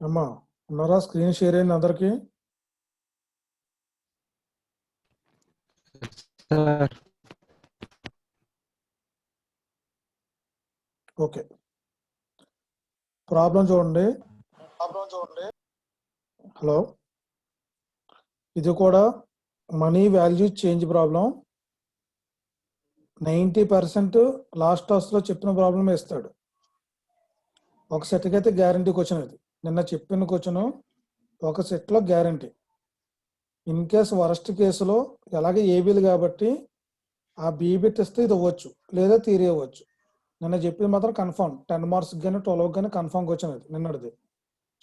అమ్మా ఉన్నారా? Screen share అయింది అందరికి. సార్ ఓకే, ప్రాబ్లం చూడండి. హలో, ఇది కూడా money value change problem. 90% last లో చెప్పిన ప్రాబ్లం ఇస్తాడు. ఒక సెట్కి అయితే గ్యారంటీ క్వశ్చన్ ఇది. నిన్న చెప్పిన క్వశ్చన్ ఒక సెట్లో గ్యారంటీ. ఇన్ కేస్ వరస్ట్ కేసులో ఎలాగే ఏబీలు కాబట్టి ఆ బీబిట్ ఇస్తే ఇది ఇవ్వచ్చు, లేదా థియరీ ఇవ్వచ్చు. నిన్న చెప్పింది మాత్రం కన్ఫర్మ్ 10 మార్క్స్ కానీ 12 కానీ కన్ఫర్మ్ క్వశ్చన్ ఇది నిన్నటిది.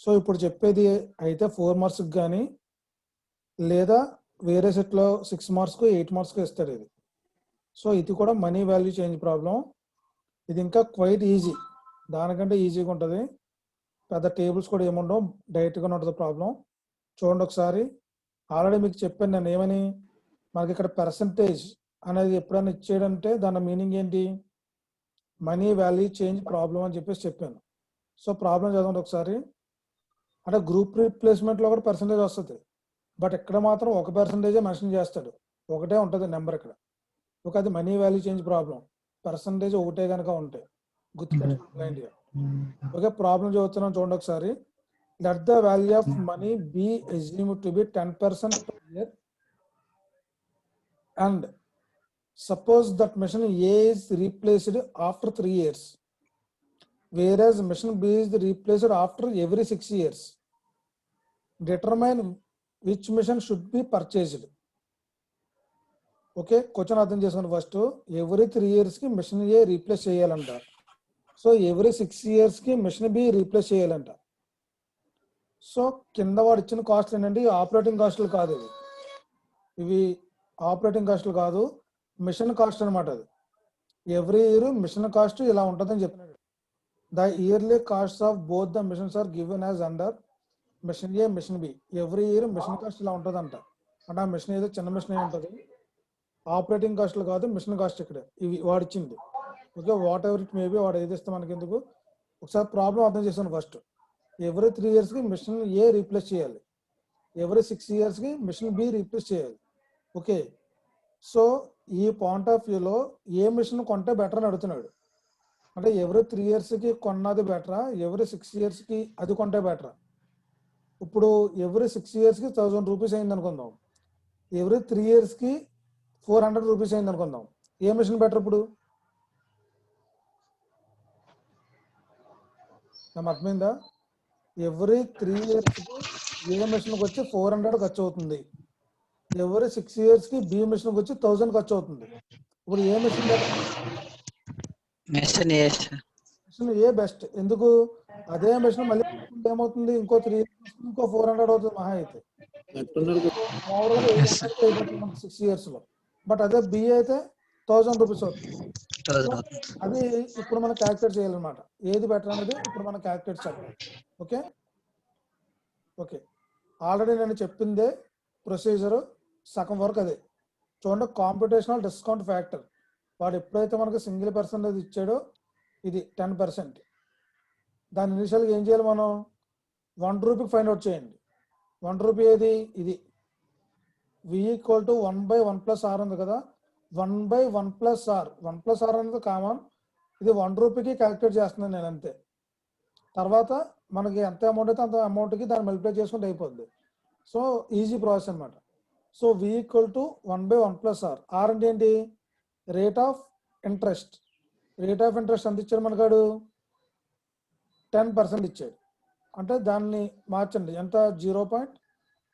సో ఇప్పుడు చెప్పేది అయితే 4 మార్క్స్ కానీ లేదా వేరే సెట్లో 6 మార్క్స్కు 8 మార్క్స్కు ఇస్తాడు ఇది. సో ఇది కూడా మనీ వాల్యూ చేంజ్ ప్రాబ్లం. ఇది ఇంకా క్వైట్ ఈజీ, దానికంటే ఈజీగా ఉంటుంది. పెద్ద టేబుల్స్ కూడా ఏముండవు, డైరెక్ట్గానే ఉంటుంది ప్రాబ్లం. చూడండి ఒకసారి. ఆల్రెడీ మీకు చెప్పాను నేను ఏమని, మనకి ఇక్కడ పర్సంటేజ్ అనేది ఎప్పుడైనా ఇచ్చేయడంటే దాని మీనింగ్ ఏంటి, మనీ వాల్యూ చేంజ్ ప్రాబ్లం అని చెప్పేసి చెప్పాను. సో ప్రాబ్లం చదవండి ఒకసారి. అంటే గ్రూప్ రీప్లేస్మెంట్లో కూడా పర్సంటేజ్ వస్తుంది, బట్ ఇక్కడ మాత్రం 1% మెన్షన్ చేస్తాడు, ఒకటే ఉంటుంది నెంబర్ ఇక్కడ. ఒక అది money value change problem, percentage ఒకటే కనుక ఉంటే గుర్తుపెట్టుకోండి. ఓకే, ప్రాబ్లం చదువుతున్నాం చూడండి ఒకసారి. Let the value of money be assumed to be 10% per year and suppose that machine A is replaced after 3 years, whereas machine B is replaced after every 6 years. Determine which machine should be purchased. Okay, question అర్థం చేసుకోండి. First every 3 yearsకి machine A replace చేయాలంట. So every 6 yearsకి machine B replace చేయాలంట. So కింద వాడు ఇచ్చిన cost ఏంటంటే ఆపరేటింగ్ కాస్ట్లు కాదు, ఇవి ఆపరేటింగ్ కాస్ట్లు కాదు, మిషన్ కాస్ట్ అనమాట. అది ఎవ్రీ ఇయర్ మిషన్ కాస్ట్ ఇలా ఉంటుందని చెప్పినాడు. The yearly cost of both the machines are given as under machine A machine B. Every year machine cost ఇలా ఉంటుందంట. అంటే ఆ మిషన్ ఏదో చిన్న మిషన్ ఏ ఉంటుంది, ఆపరేటింగ్ కాస్ట్లు కాదు, మిషన్ కాస్ట్ ఇక్కడ ఇవి వాడిచ్చింది. Okay, whatever it maybe, వాడు ఏది ఇస్తే మనకి ఎందుకు. ఒకసారి ప్రాబ్లం అర్థం చేశాను. ఫస్ట్ ఎవ్రీ 3 yearsకి మిషన్ ఏ రీప్లేస్ చేయాలి, ఎవ్రీ 6 yearsకి మిషన్ బి రీప్లేస్ చేయాలి. ఓకే, సో ఈ పాయింట్ ఆఫ్ వ్యూలో ఏ మిషన్ కొంటే బెటర్ అని అడుగుతున్నాడు. అంటే ఎవ్రీ 3 yearsకి కొన్నది బెటరా, ఎవ్రీ 6 yearsకి అది కొంటే బెటరా. ఇప్పుడు ఎవ్రీ 6 yearsకి 1000 రూపీస్ అయింది అనుకుందాం, ఎవ్రీ 3 yearsకి 400 రూపీస్ అయింది అనుకుందాం. ఏ మిషన్ బెటర్ ఇప్పుడు? అర్థమైందా? ఎవ్రీ 3 yearsకి ఏ మిషన్కి వచ్చి 400 ఖర్చు అవుతుంది, ఎవ్రీ 6 yearsకి బి మిషన్కి వచ్చి 1000 ఖర్చు అవుతుంది. ఇప్పుడు ఏ మిషన్ బెటర్? మిషన్ ఏ బెస్ట్. ఎందుకు? అదే మిషన్ మళ్ళీ ఏమవుతుంది, ఇంకో 3 years ఇంకో 400 అవుతుంది మహా అయితే. ఓవరాల్ 800 అయిపోతుంది 6 years లో. బట్ అదే బి అయితే 1000 రూపీస్ అవుతుంది. అది ఇప్పుడు మనం క్యాల్కులేట్ చేయాలన్నమాట, ఏది బెటర్ అనేది ఇప్పుడు మనం క్యాల్కులేట్ చేద్దాం. ఓకే ఓకే, ఆల్రెడీ నేను చెప్పిందే ప్రొసీజర్ సగం వరకు అదే. చూడండి, కాంపిటేషనల్ డిస్కౌంట్ ఫ్యాక్టర్ వాడు ఎప్పుడైతే మనకు సింగిల్ పర్సెంటేజ్ ఇచ్చాడో ఇది 10%. దాని ఇనిషియల్గా ఏం చేయాలి మనం, 1 రూపీకి ఫైండ్ అవుట్ చేయండి. 1 రూపీ ఏది, ఇది v ఈక్వల్ టు 1/1 + r ఉంది కదా, 1/1 + r. 1 + r అనేది కామన్, ఇది 1 రూపీకి క్యాల్కులేట్ చేస్తున్నాను నేను అంతే. తర్వాత మనకి ఎంత అమౌంట్ అయితే అంత అమౌంట్కి దాన్ని మల్టిప్లై చేసుకుంటే అయిపోద్ది. సో ఈజీ ప్రాసెస్ అనమాట. So v equal to 1/1 + r. r అంటే ఏంటి, rate of interest. Rate of interest ఎంత ఇచ్చాడు మనకాడు, 10% ఇచ్చాడు. అంటే దాన్ని మార్చండి, ఎంత, 0.1.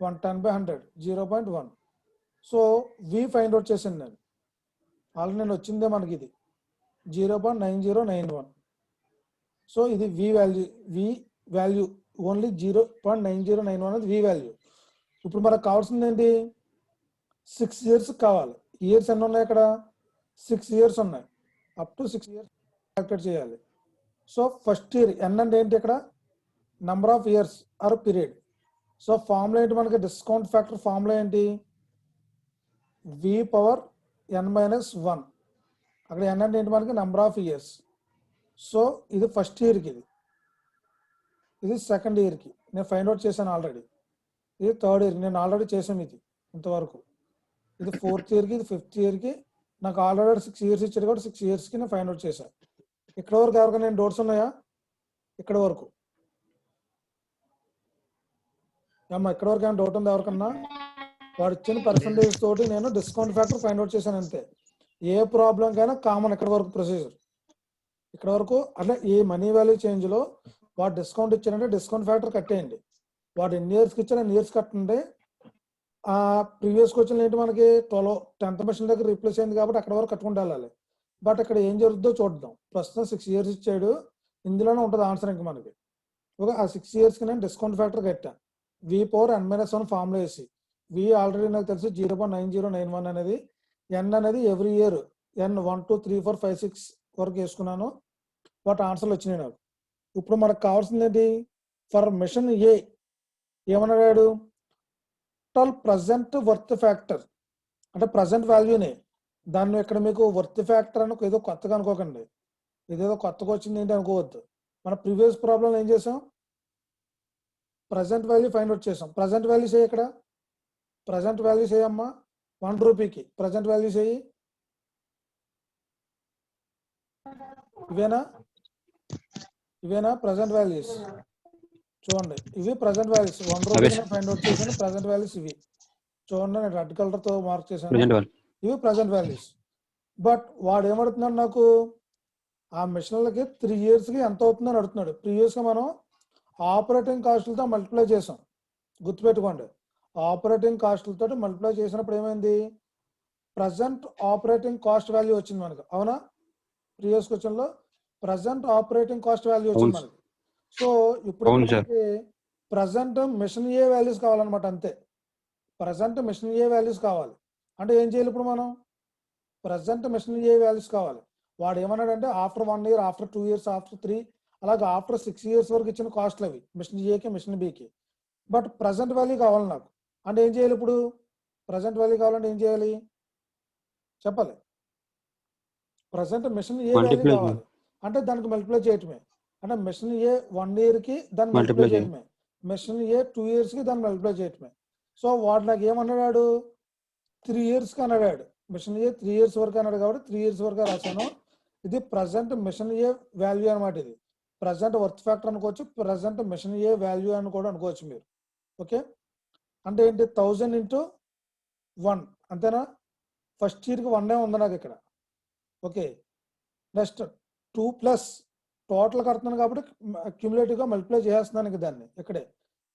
10/100 0.1. సో v ఫైండ్ అవుట్ చేసింది నేను ఆల్రెడీ, నేను వచ్చిందే మనకి ఇది 0.9091. సో ఇది v వాల్యూ ఓన్లీ 0.9091 అనేది v వాల్యూ. ఇప్పుడు మనకు కావాల్సింది ఏంటి, 6 years కావాలి. ఇయర్స్ ఎన్ని ఉన్నాయి ఇక్కడ, 6 years ఉన్నాయి. అప్ టు 6 years క్యాల్కులేట్ చేయాలి. సో ఫస్ట్ ఇయర్ ఎన్ అంటే ఏంటి, ఇక్కడ number of years or period. So formula ఏంటి మనకి, డిస్కౌంట్ ఫ్యాక్టర్ ఫార్ములా ఏంటి, v⁻n-1. అక్కడ n అంటే ఏంటి మనకి, నెంబర్ ఆఫ్ ఇయర్స్. సో ఇది ఫస్ట్ ఇయర్కి, ఇది సెకండ్ ఇయర్కి. నేను ఫైండ్ అవుట్ చేశాను ఆల్రెడీ. ఇది థర్డ్ ఇయర్ నేను ఆల్రెడీ చేశాను ఇది ఇంతవరకు. ఇది ఫోర్త్ ఇయర్కి, ఇది ఫిఫ్త్ ఇయర్కి. నాకు ఆల్రెడీ 6 years ఇచ్చారు కాబట్టి 6 yearsకి నేను ఫైండ్ అవుట్ చేశాను. ఇక్కడ వరకు ఎవరికైనా నేను డౌట్స్ ఉన్నాయా? ఇక్కడ వరకు అమ్మా, ఇక్కడ వరకు ఏమైనా డౌట్ ఉందా ఎవరికన్నా? వాడు ఇచ్చిన పర్సంటేజ్ తోటి నేను డిస్కౌంట్ ఫ్యాక్టర్ ఫైండ్ అవుట్ చేశాను అంతే. ఏ ప్రాబ్లం కైనా కామన్ ఇక్కడ వరకు ప్రొసీజర్. ఇక్కడ వరకు అంటే ఈ మనీ వాల్యూ చేంజ్ లో వాడు డిస్కౌంట్ ఇచ్చారంటే డిస్కౌంట్ ఫ్యాక్టర్ కట్టేయండి. వాడు ఎన్ని ఇయర్స్కి ఇచ్చారు అన్ని ఇయర్స్ కట్టండి. ఆ ప్రీవియస్ క్వశ్చన్ ఏంటి, మనకి 10th మిషన్ దగ్గర రీప్లేస్ అయింది కాబట్టి అక్కడ వరకు కట్టుకుంటూ వెళ్ళాలి. బట్ ఇక్కడ ఏం జరుగుతుందో చూద్దాం. ప్రస్తుతం 6 years ఇచ్చాడు, ఇందులోనే ఉంటుంది ఆన్సర్. ఇంక మనకి ఒక ఆ 6 yearsకి నేను డిస్కౌంట్ ఫ్యాక్టర్ కట్టా. V(n-1) ఫార్ములా వేసి V ఆల్రెడీ నాకు తెలుసు 0.9091 అనేది. N అనేది ఎవ్రీ ఇయర్ N 1 2 3 4 5 6 వరకు వేసుకున్నాను. వాటి ఆన్సర్లు వచ్చినాయి నాకు. ఇప్పుడు మనకు కావాల్సింది ఏంటి? ఫర్ మిషన్ ఏ ఏమన్నాడు? టోటల్ ప్రజెంట్ వర్త్ ఫ్యాక్టర్ అంటే ప్రజెంట్ వాల్యూని. దాన్ని ఇక్కడ మీకు వర్త్ ఫ్యాక్టర్ అని ఏదో కొత్తగా అనుకోకండి. ఇదేదో కొత్తగా వచ్చింది ఏంటి అనుకోవద్దు. మన ప్రీవియస్ ప్రాబ్లం ఏం చేసాం? ప్రజెంట్ వాల్యూ ఫైండ్ అవుట్ చేసాం. ప్రజెంట్ వాల్యూ చేయి, ఇక్కడ ప్రజెంట్ వాల్యూ చేయమ్మా. 1 రూపీకి ప్రజెంట్ వాల్యూ చేయి. ఇవేనా ప్రజెంట్ వాల్యూస్? చూడండి, ఇవి ప్రజెంట్ వాల్యూస్. 1 రూపీకి ఫైండ్ అవుట్ చేశాను. ప్రజెంట్ వాల్యూస్ ఇవి చూడండి, నేను రెడ్ కలర్ తో మార్క్ చేశాను. ఇవి ప్రజెంట్ వాల్యూస్. బట్ వాడు ఏమడుతున్నాడు నాకు? ఆ మిషన్లకి 3 yearsకి ఎంత అవుతుందని అడుగుతున్నాడు. ప్రీవియస్గా మనం ఆపరేటింగ్ కాస్టులతో మల్టిప్లై చేసాం, గుర్తుపెట్టుకోండి. ఆపరేటింగ్ కాస్టులతో మల్టిప్లై చేసినప్పుడు ఏమైంది? ప్రజెంట్ ఆపరేటింగ్ కాస్ట్ వాల్యూ వచ్చింది మనకు, అవునా? ప్రీవియస్ క్వశ్చన్ లో ప్రజెంట్ ఆపరేటింగ్ కాస్ట్ వాల్యూ వచ్చింది మనకి. సో ఇప్పుడు ప్రజెంట్ మిషన్ ఏ వాల్యూస్ కావాలన్నమాట, అంతే. ప్రజెంట్ మిషన్ ఏ వాల్యూస్ కావాలి అంటే ఏం చేయాలి? ఇప్పుడు మనం ప్రజెంట్ మిషన్ ఏ వాల్యూస్ కావాలి. వాడు ఏమన్నాడంటే after 1 year, after 2 years, after 3, అలాగే ఆఫ్టర్ 6 years వరకు ఇచ్చిన కాస్ట్లు అవి మిషన్ ఏకి మిషన్ బికి. బట్ ప్రజెంట్ వాల్యూ కావాలి నాకు అంటే ఏం చేయాలి? ఇప్పుడు ప్రజెంట్ వాల్యూ కావాలంటే ఏం చేయాలి చెప్పాలి? ప్రజెంట్ మిషన్ ఏ వాల్యూ కావాలి అంటే దానికి మల్టిప్లై చేయటమే. అంటే మిషన్ ఏ 1 yearకి దాన్ని మల్టిప్లై చేయటమే, మిషన్ ఏ 2 yearsకి దాన్ని మల్టిప్లై చేయటమే. సో వాడు నాకు ఏమన్నాడు? 3 yearsకి అన్నాడు. మిషన్ ఏ 3 years వరకు అన్నాడు కాబట్టి 3 years వరకు రాశాను. ఇది ప్రజెంట్ మిషన్ ఏ వాల్యూ అనమాట. ఇది ప్రజెంట్ వర్త్ ఫ్యాక్టర్ అనుకోవచ్చు, ప్రజెంట్ మిషన్ ఏ వాల్యూ అని కూడా అనుకోవచ్చు మీరు. ఓకే, అంటే ఏంటి? 1000 into 1 అంతేనా? ఫస్ట్ ఇయర్కి 1 ఉంది నాకు ఇక్కడ. ఓకే, నెక్స్ట్ 2 ప్లస్ టోటల్ కడుతున్నాను కాబట్టి క్యూములేటివ్గా మల్టిప్లై చేస్తున్నాను ఇంక దాన్ని ఇక్కడే.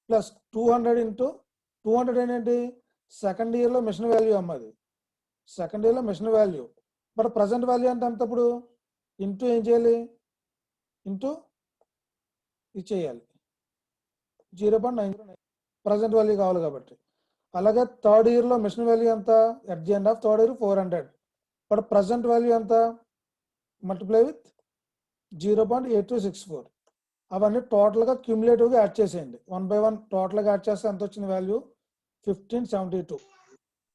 ప్లస్ 200 into 200 ఏంటి? సెకండ్ ఇయర్లో మిషన్ వాల్యూ అమ్మది, సెకండ్ ఇయర్లో machine value. But present value అంటే ఎంత? ఇప్పుడు ఇంటూ ఏం చేయాలి? ఇంటూ ఇది చేయాలి, 0.9 ప్రజెంట్ వాల్యూ కావాలి కాబట్టి. అలాగే థర్డ్ ఇయర్లో మిషన్ వాల్యూ ఎంత? At the end of third year 400. But present value ఎంత? Multiply with 0.8264. అవన్నీ టోటల్గా క్యూములేటివ్గా యాడ్ చేసేయండి. 1 by 1 టోటల్గా యాడ్ చేస్తే ఎంత వచ్చింది వాల్యూ? 1572.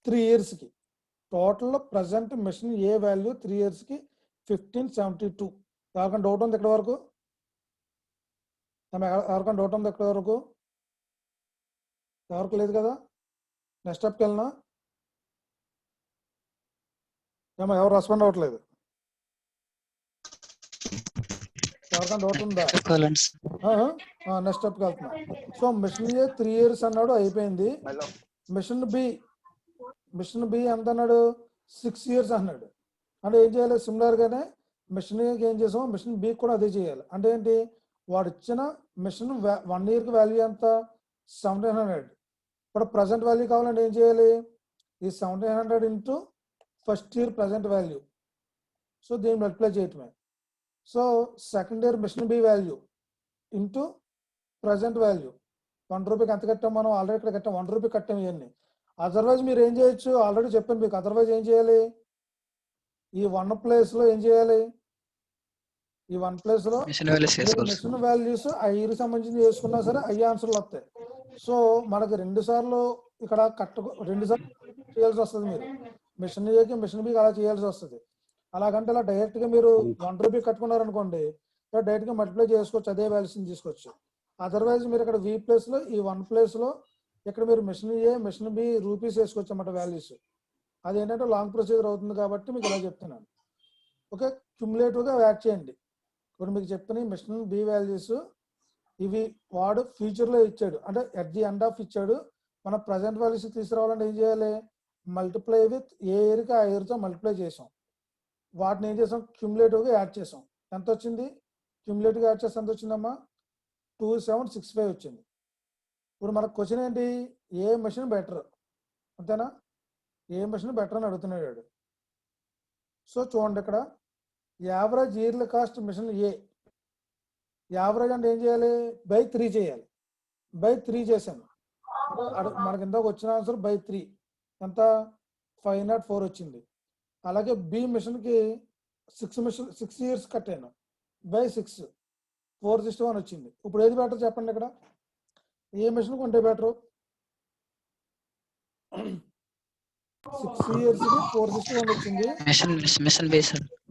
3 yearsకి టోటల్ ప్రజెంట్ మిషన్ ఏ వాల్యూ 3 yearsకి 1572. ఎవరికైనా డౌట్ ఉంది ఇక్కడ వరకు? ఎవరికైనా డౌట్ ఉంది ఇక్కడ వరకు? ఎవరికి లేదు కదా? నెక్స్ట్ స్టెప్కి వెళ్ళినా ఏమో ఎవరు రెస్పాండ్ అవ్వట్లేదు. ఎవరికైనా డౌట్ ఉందా? నెక్స్ట్ స్టెప్కి వెళ్తున్నా. సో మిషన్ ఏ 3 years అన్నాడు, అయిపోయింది. మిషన్ బి ఎంత అన్నాడు? 6 years అన్నాడు. అంటే ఏం చేయాలి? సిమిలర్గానే మిషన్ ఏకి ఏం చేసామో మిషన్ బి కూడా అదే చేయాలి. అంటే ఏంటి? వాడు ఇచ్చిన మిషన్ 1 yearకి వాల్యూ ఎంత? 1700. ఇప్పుడు ప్రజెంట్ వాల్యూ కావాలంటే ఏం చేయాలి? ఈ 1700 into first year present value. So దీన్ని మల్టిప్లై చేయటమే. So second year machine B value into present value. 1 రూపీకి ఎంత కట్టాం మనం? ఆల్రెడీ ఇక్కడ కట్టాం, 1 రూపీ కట్టాం ఇవన్నీ. అదర్వైజ్ మీరు ఏం చేయొచ్చు? ఆల్రెడీ చెప్పాను మీకు. అదర్వైజ్ ఏం చేయాలి? ఈ 1 ప్లేస్లో ఏం చేయాలి? ఈ 1 ప్లేస్లో మిషన్ వాల్యూస్ ఆ ఇయర్ సంబంధించి చేసుకున్నా సరే అయ్యే ఆన్సర్లు వస్తాయి. సో మనకి 2 సార్లు ఇక్కడ 2 సార్లు చేయాల్సి వస్తుంది. మీరు మిషన్ ఏకి మిషన్ బికి అలా చేయాల్సి వస్తుంది. అలాగంటే ఇలా డైరెక్ట్గా మీరు 1 రూపీ కట్టుకున్నారనుకోండి, డైరెక్ట్గా మల్టిప్లై చేసుకోవచ్చు, అదే వాల్యూస్ని తీసుకోవచ్చు. అదర్వైజ్ మీరు ఇక్కడ వి ప్లేస్లో ఈ 1 ప్లేస్లో ఇక్కడ మీరు machine A machine B rupees వేసుకోవచ్చు అన్నమాట వాల్యూస్. అదేంటంటే లాంగ్ ప్రొసీజర్ అవుతుంది కాబట్టి మీకు ఇలా చెప్తున్నాను. ఓకే, క్యుములేటివ్గా యాడ్ చేయండి. ఇప్పుడు మీకు చెప్పిన మిషన్ బి వాల్యూస్ ఇవి వాడు ఫ్యూచర్లో ఇచ్చాడు, అంటే ఎట్ ది ఎండ్ ఆఫ్ ఇచ్చాడు. మనం ప్రజెంట్ వాల్యూస్ తీసుకురావాలంటే ఏం చేయాలి? మల్టిప్లై విత్ ఏ ఇయర్కి ఆ ఇయర్తో మల్టిప్లై చేసాం. వాటిని ఏం చేసాం? క్యుములేటివ్గా యాడ్ చేసాం. ఎంత వచ్చింది? క్యుములేటివ్గా యాడ్ చేస్తే ఎంత వచ్చిందమ్మా? 2765 వచ్చింది. ఇప్పుడు మనకు క్వశ్చన్ ఏంటి? ఏ మెషిన్ బెటర్, అంతేనా? ఏ మెషిన్ బెటర్ అని అడుగుతున్నాడు. సో చూడండి, ఇక్కడ యావరేజ్ ఇయర్లీ కాస్ట్ మిషన్ ఏ, యావరేజ్ అంటే ఏం చేయాలి? బై 3 చేయాలి. బై 3 చేశాను. మనకి ఇందాక వచ్చిన ఆన్సర్ బై 3 ఎంత? 504 వచ్చింది. అలాగే బి మిషన్కి 6 ఇయర్స్ కట్టాను, బై 6 461 వచ్చింది. ఇప్పుడు ఏది బెటర్ చెప్పండి? ఇక్కడ ఏ మిషన్ కొంటే బెటరు? 6 ఇయర్స్కి 461 వచ్చింది.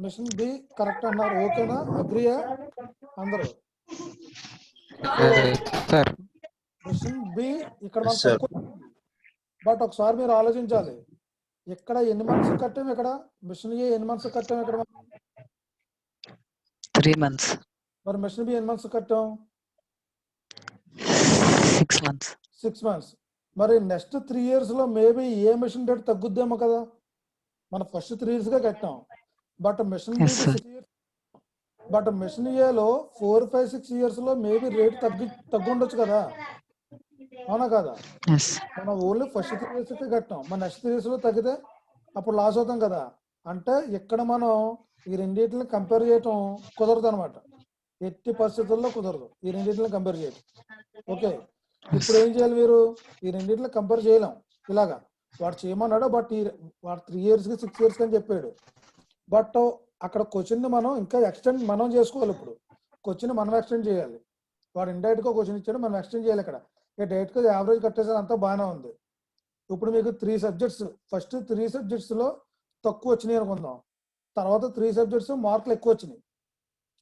మిషన్ బి కరెక్ట్ అన్నారు. ఓకేనా? అగ్రియా అందరూ? మిషన్ బి ఇక్కడ బట్ ఒకసారి మీరు ఆలోచించాలి, ఇక్కడ ఎన్ని మంత్స్ కట్టాం? ఇక్కడ మిషన్ ఏ ఎన్ని మంత్స్ కట్టాం? ఇక్కడ 3 months. మరి మిషన్ బి ఎన్ని మంత్స్ కట్టాం? 6 months. 6 months. మరి నెక్స్ట్ 3 years లో మేబీ ఏ మిషన్ రేట్ తగ్గుద్దేమో కదా. మనం ఫస్ట్ 3 years గా కట్టాం, but machine B 6 years, but machine ఏలో 4, 5, 6 years లో మేబీ రేట్ తగ్గుండొచ్చు కదా, అవునా కదా? మనం ఓన్లీ ఫస్ట్ 3 years కి కట్టాం, మన నెక్స్ట్ 3 years లో తగ్గితే అప్పుడు లాస్ అవుతాం కదా. అంటే ఇక్కడ మనం ఈ రెండింటిని కంపేర్ చేయటం కుదరదు అనమాట. ఎట్టి పరిస్థితుల్లో కుదరదు ఈ రెండింటిని కంపేర్ చేయటం. ఓకే, ఇప్పుడు ఏం చేయాలి? మీరు ఈ రెండింటిని కంపేర్ చేయలేం ఇలాగా. వాడు చేయమన్నాడు, బట్ వాడు 3 years కి 6 years అని చెప్పాడు. బట్ అక్కడ క్వశ్చన్ మనం ఇంకా ఎక్స్టెండ్ మనం చేసుకోవాలి. ఇప్పుడు క్వశ్చన్ మనం ఎక్స్టెండ్ చేయాలి. వాడు ఇండైరెక్ట్ గా క్వశ్చన్ ఇచ్చాడు, మనం ఎక్స్టెండ్ చేయాలి. ఇక్కడ డైరెక్ట్ గా యావరేజ్ కట్టేసారి అంతా బాగానే ఉంది. ఇప్పుడు మీకు 3 subjects, ఫస్ట్ 3 subjects లో తక్కువ వచ్చినాయి అనుకుందాం, తర్వాత 3 subjects మార్కులు ఎక్కువ వచ్చినాయి.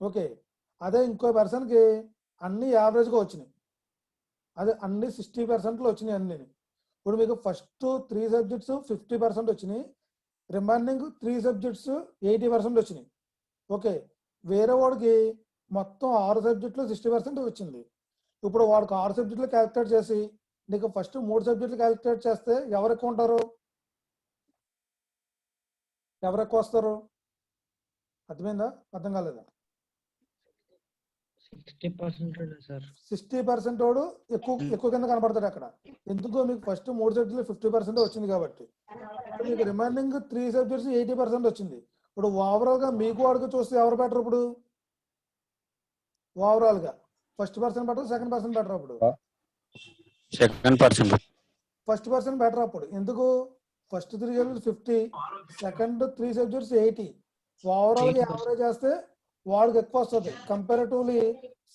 ఓకే, అదే ఇంకో పర్సన్కి అన్ని యావరేజ్గా వచ్చినాయి, అదే అన్ని 60% వచ్చినాయి అన్ని. ఇప్పుడు మీకు ఫస్ట్ 3 subjects 50% వచ్చినాయి, రిమైనింగ్ 3 subjects 80% వచ్చినాయి. ఓకే, వేరే వాడికి మొత్తం 6 subjects 60% వచ్చింది. ఇప్పుడు వాడికి 6 subjects క్యాలిక్యులేట్ చేసి నీకు ఫస్ట్ 3 subjects క్యాలిక్యులేట్ చేస్తే ఎవరు ఎక్కువ ఉంటారు? ఎవరు ఎక్కువ వస్తారు? అర్థమైందా? అర్థం కాలేదా? 60% వాడు ఎక్కువ కింద కనపడతాడు అక్కడ. ఎందుకో మీకు ఫస్ట్ 3 subjects 50% వచ్చింది కాబట్టి మీకు రిమైనింగ్ 3 subjects 80% వచ్చింది. ఇప్పుడు ఓవరాల్ గా మీకు వాడికి చూస్తే ఎవరు బెటర్? ఇప్పుడు ఓవరాల్ గా first person better, second person better? అప్పుడు ఫస్ట్ పర్సన్ బెటర్. అప్పుడు ఎందుకు? First 3 subjects 50, second 3 subjects 80. Overall గా యావరేజ్ చేస్తే వాడికి ఎక్కువ వస్తుంది. కంపారిటివ్లీ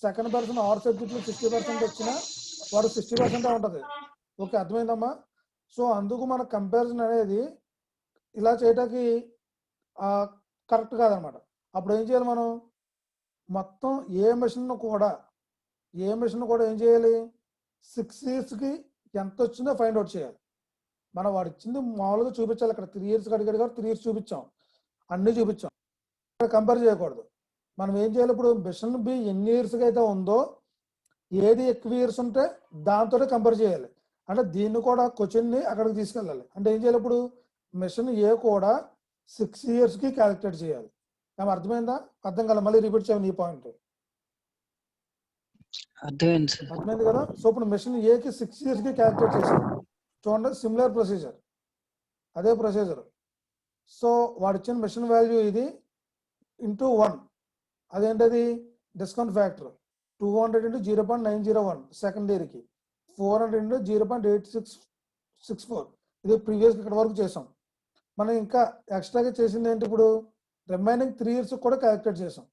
సెకండ్ పర్సన్ 6 subjects 60% వచ్చినా వాడు 60% ఉంటుంది. ఓకే, అర్థమైందమ్మా? సో అందుకు మన కంపారిజన్ అనేది ఇలా చేయటానికి కరెక్ట్ కాదనమాట. అప్పుడు ఏం చేయాలి? మనం మొత్తం ఏ మిషన్ కూడా ఏం చేయాలి? 6 years కి ఎంత వచ్చిందో ఫైండ్ అవుట్ చేయాలి. మనం వాడు ఇచ్చింది మామూలుగా చూపించాలి. ఇక్కడ 3 years అడిగాడు కాబట్టి 3 years చూపించాం, అన్నీ చూపించాం. కంపేర్ చేయకూడదు. మనం ఏం చేయాలి? ఇప్పుడు మిషన్ బి ఎన్ని ఇయర్స్కి అయితే ఉందో ఏది ఎక్కువ ఇయర్స్ ఉంటే దాంతో కంపేర్ చేయాలి. అంటే దీన్ని కూడా క్వశ్చన్ని అక్కడికి తీసుకెళ్ళాలి. అంటే ఏం చేయాలి? ఇప్పుడు మిషన్ ఏ కూడా 6 years కి క్యాలిక్యులేట్ చేయాలి. ఏమో అర్థమైందా? అర్థం కాలే, మళ్ళీ రిపీట్ చేయాలి ఈ పాయింట్. అర్థమైంది కదా? సో ఇప్పుడు మిషన్ ఏకి 6 years కి క్యాలిక్యులేట్ చేసాం. చూడండి, సిమిలర్ ప్రొసీజర్, అదే ప్రొసీజర్. సో వాడు ఇచ్చిన మిషన్ వాల్యూ ఇది ఇంటూ 1, అదేంటది? డిస్కౌంట్ ఫ్యాక్టర్ 200 × 0.901 సెకండ్ ఇయర్కి, 400 × 0.8664. ఇది ప్రీవియస్ ఇక్కడ వరకు చేసాం. మనం ఇంకా ఎక్స్ట్రాగా చేసింది ఏంటి? ఇప్పుడు రిమైనింగ్ 3 years కూడా క్యాలిక్యులేట్ చేసాం.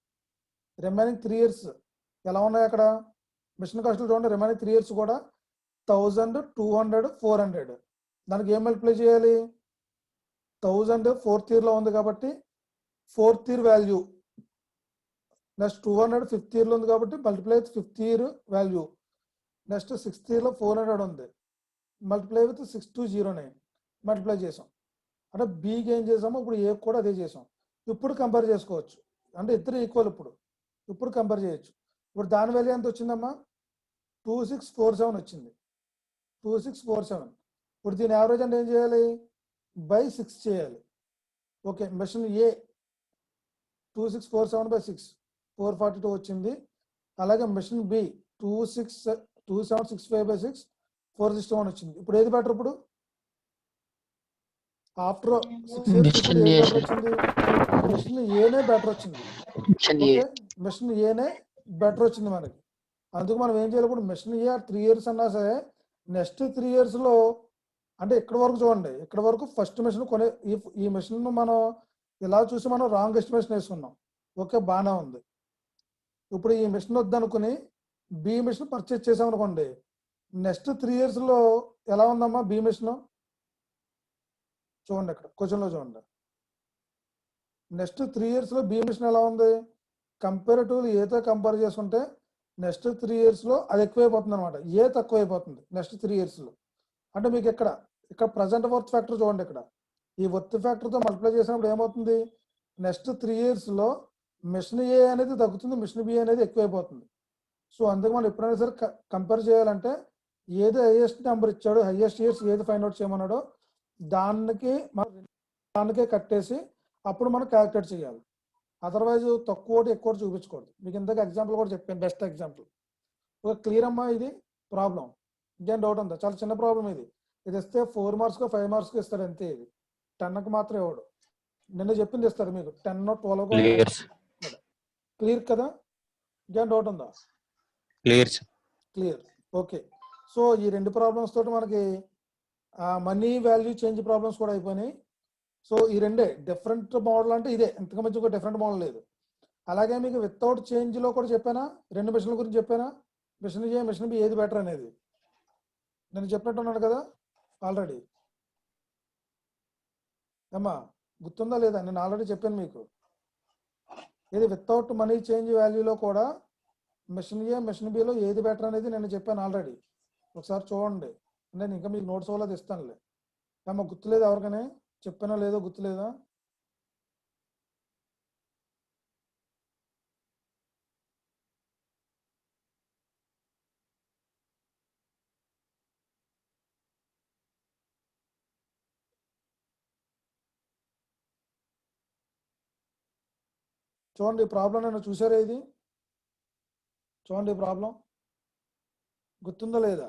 రిమైనింగ్ 3 years ఎలా ఉన్నాయి? అక్కడ మిషన్ కాస్ట్లు చూడండి. రిమైనింగ్ 3 years కూడా 1000, 200, 400. దానికి ఏం మల్టిప్లై చేయాలి? 1000 4th year లో ఉంది కాబట్టి 4th year value, next 200 5th year లో ఉంది కాబట్టి multiply 5th year value, next 6th ఇయర్లో 400 ఉంది, మల్టిప్లై విత్ 6209 మల్టిప్లై చేసాం. అంటే బీకి ఏం చేసామో ఇప్పుడు ఏ కూడా అదే చేసాం. ఇప్పుడు కంపేర్ చేసుకోవచ్చు, అంటే ఇద్దరు ఈక్వల్. ఇప్పుడు కంపేర్ చేయొచ్చు. ఇప్పుడు దాని వాల్యూ ఎంత వచ్చిందమ్మా? 2647 వచ్చింది. 2647. ఇప్పుడు దీని యావరేజ్ అంటే ఏం చేయాలి? బై 6 చేయాలి. ఓకే, మెషిన్ ఏ 2647 బై 6 442 వచ్చింది. అలాగే మెషిన్ బి 2765 బై 6 461 వచ్చింది. ఇప్పుడు ఏది బెటర్? ఇప్పుడు ఆఫ్టర్ 6 ఇయర్స్ ఇప్పుడు ఏది బెటర్ వచ్చింది? మెషిన్ ఏనే బెటర్ వచ్చింది. ఓకే, మెషిన్ ఏనే బెటర్ వచ్చింది మనకి. అందుకు మనం ఏం చేయాలి? ఇప్పుడు మెషిన్ ఏ 3 ఇయర్స్ అన్నా సరే నెక్స్ట్ 3 ఇయర్స్లో, అంటే ఇక్కడ వరకు చూడండి, ఇక్కడ వరకు ఫస్ట్ మెషిన్ కొనే ఈ మెషిన్ మనం ఇలా చూసి మనం రాంగ్ ఎస్టిమేషన్ వేసుకున్నాం. ఓకే, బాగానే ఉంది. ఇప్పుడు ఈ మెషిన్ వద్దనుకుని బి మెషిన్ పర్చేజ్ చేసామనుకోండి, నెక్స్ట్ 3 ఇయర్స్లో ఎలా ఉందమ్మా బి మెషిన్? చూడండి ఇక్కడ క్వశ్చన్లో చూడండి, నెక్స్ట్ 3 ఇయర్స్లో బి మిషన్ ఎలా ఉంది? కంపారిటివ్లీ ఏతో కంపేర్ చేసుకుంటే నెక్స్ట్ 3 ఇయర్స్లో అది ఎక్కువైపోతుంది అనమాట, ఏ తక్కువ అయిపోతుంది నెక్స్ట్ 3 ఇయర్స్లో. అంటే మీకు ఇక్కడ ప్రజెంట్ వర్త్ ఫ్యాక్టర్ చూడండి, ఇక్కడ ఈ వర్త్ ఫ్యాక్టర్తో మల్టిప్లై చేసినప్పుడు ఏమవుతుంది? నెక్స్ట్ 3 ఇయర్స్లో మిషన్ ఏ అనేది తగ్గుతుంది, మిషన్ బి అనేది ఎక్కువైపోతుంది. సో అందుకు మనం ఎప్పుడైనా సరే కంపేర్ చేయాలంటే ఏది హైయెస్ట్ నెంబర్ ఇచ్చాడో, హైయెస్ట్ ఇయర్స్ ఏది ఫైండ్ అవుట్ చేయమన్నాడో దానికే కట్టేసి అప్పుడు మనం క్యాలిక్యులేట్ చేయాలి. అదర్వైజ్ తక్కువ ఎక్కువ చూపించకూడదు. మీకు ఇంతకు ఎగ్జాంపుల్ కూడా చెప్పాను, బెస్ట్ ఎగ్జాంపుల్. ఒక క్లియర్ అమ్మా? ఇది ప్రాబ్లం, ఇంకేం డౌట్ ఉందా? చాలా చిన్న ప్రాబ్లం ఇది. ఇది ఇస్తే 4 మార్క్స్కో 5 మార్క్స్కో ఇస్తాడు అంతే. ఇది 10కి మాత్రం ఇవ్వడు. నిన్న చెప్పింది ఇస్తాడు మీకు 10 12. క్లియర్ కదా? ఇంకేం డౌట్ ఉందా? క్లియర్. ఓకే, సో ఈ 2 ప్రాబ్లమ్స్ తోటి మనకి మనీ వాల్యూ చేంజ్ ప్రాబ్లమ్స్ కూడా అయిపోయినాయి. సో ఈ 2 డిఫరెంట్ మోడల్, అంటే ఇదే, ఇంతకు మంచి ఒక డిఫరెంట్ మోడల్ లేదు. అలాగే మీకు వితౌట్ చేంజ్లో కూడా చెప్పానా, 2 మిషన్ల గురించి చెప్పానా, మిషన్ ఏ మిషన్ బి ఏది బెటర్ అనేది నేను చెప్పినట్టున్నాను కదా ఆల్రెడీ. అమ్మా గుర్తుందా లేదా? నేను ఆల్రెడీ చెప్పాను మీకు. ఇది వితౌట్ మనీ చేంజ్ వాల్యూలో కూడా మిషన్ ఏ మిషన్ బిలో ఏది బెటర్ అనేది నేను చెప్పాను ఆల్రెడీ. ఒకసారి చూడండి, నేను ఇంకా మీకు నోట్స్ వల్ల ఇస్తానులే. అమ్మ గుర్తులేదు ఎవరికనే? చెప్పానో లేదో గుర్తులేదా? చూడండి ఈ ప్రాబ్లం నేను చూసారా? ఇది చూడండి ఈ ప్రాబ్లం గుర్తుందా లేదా?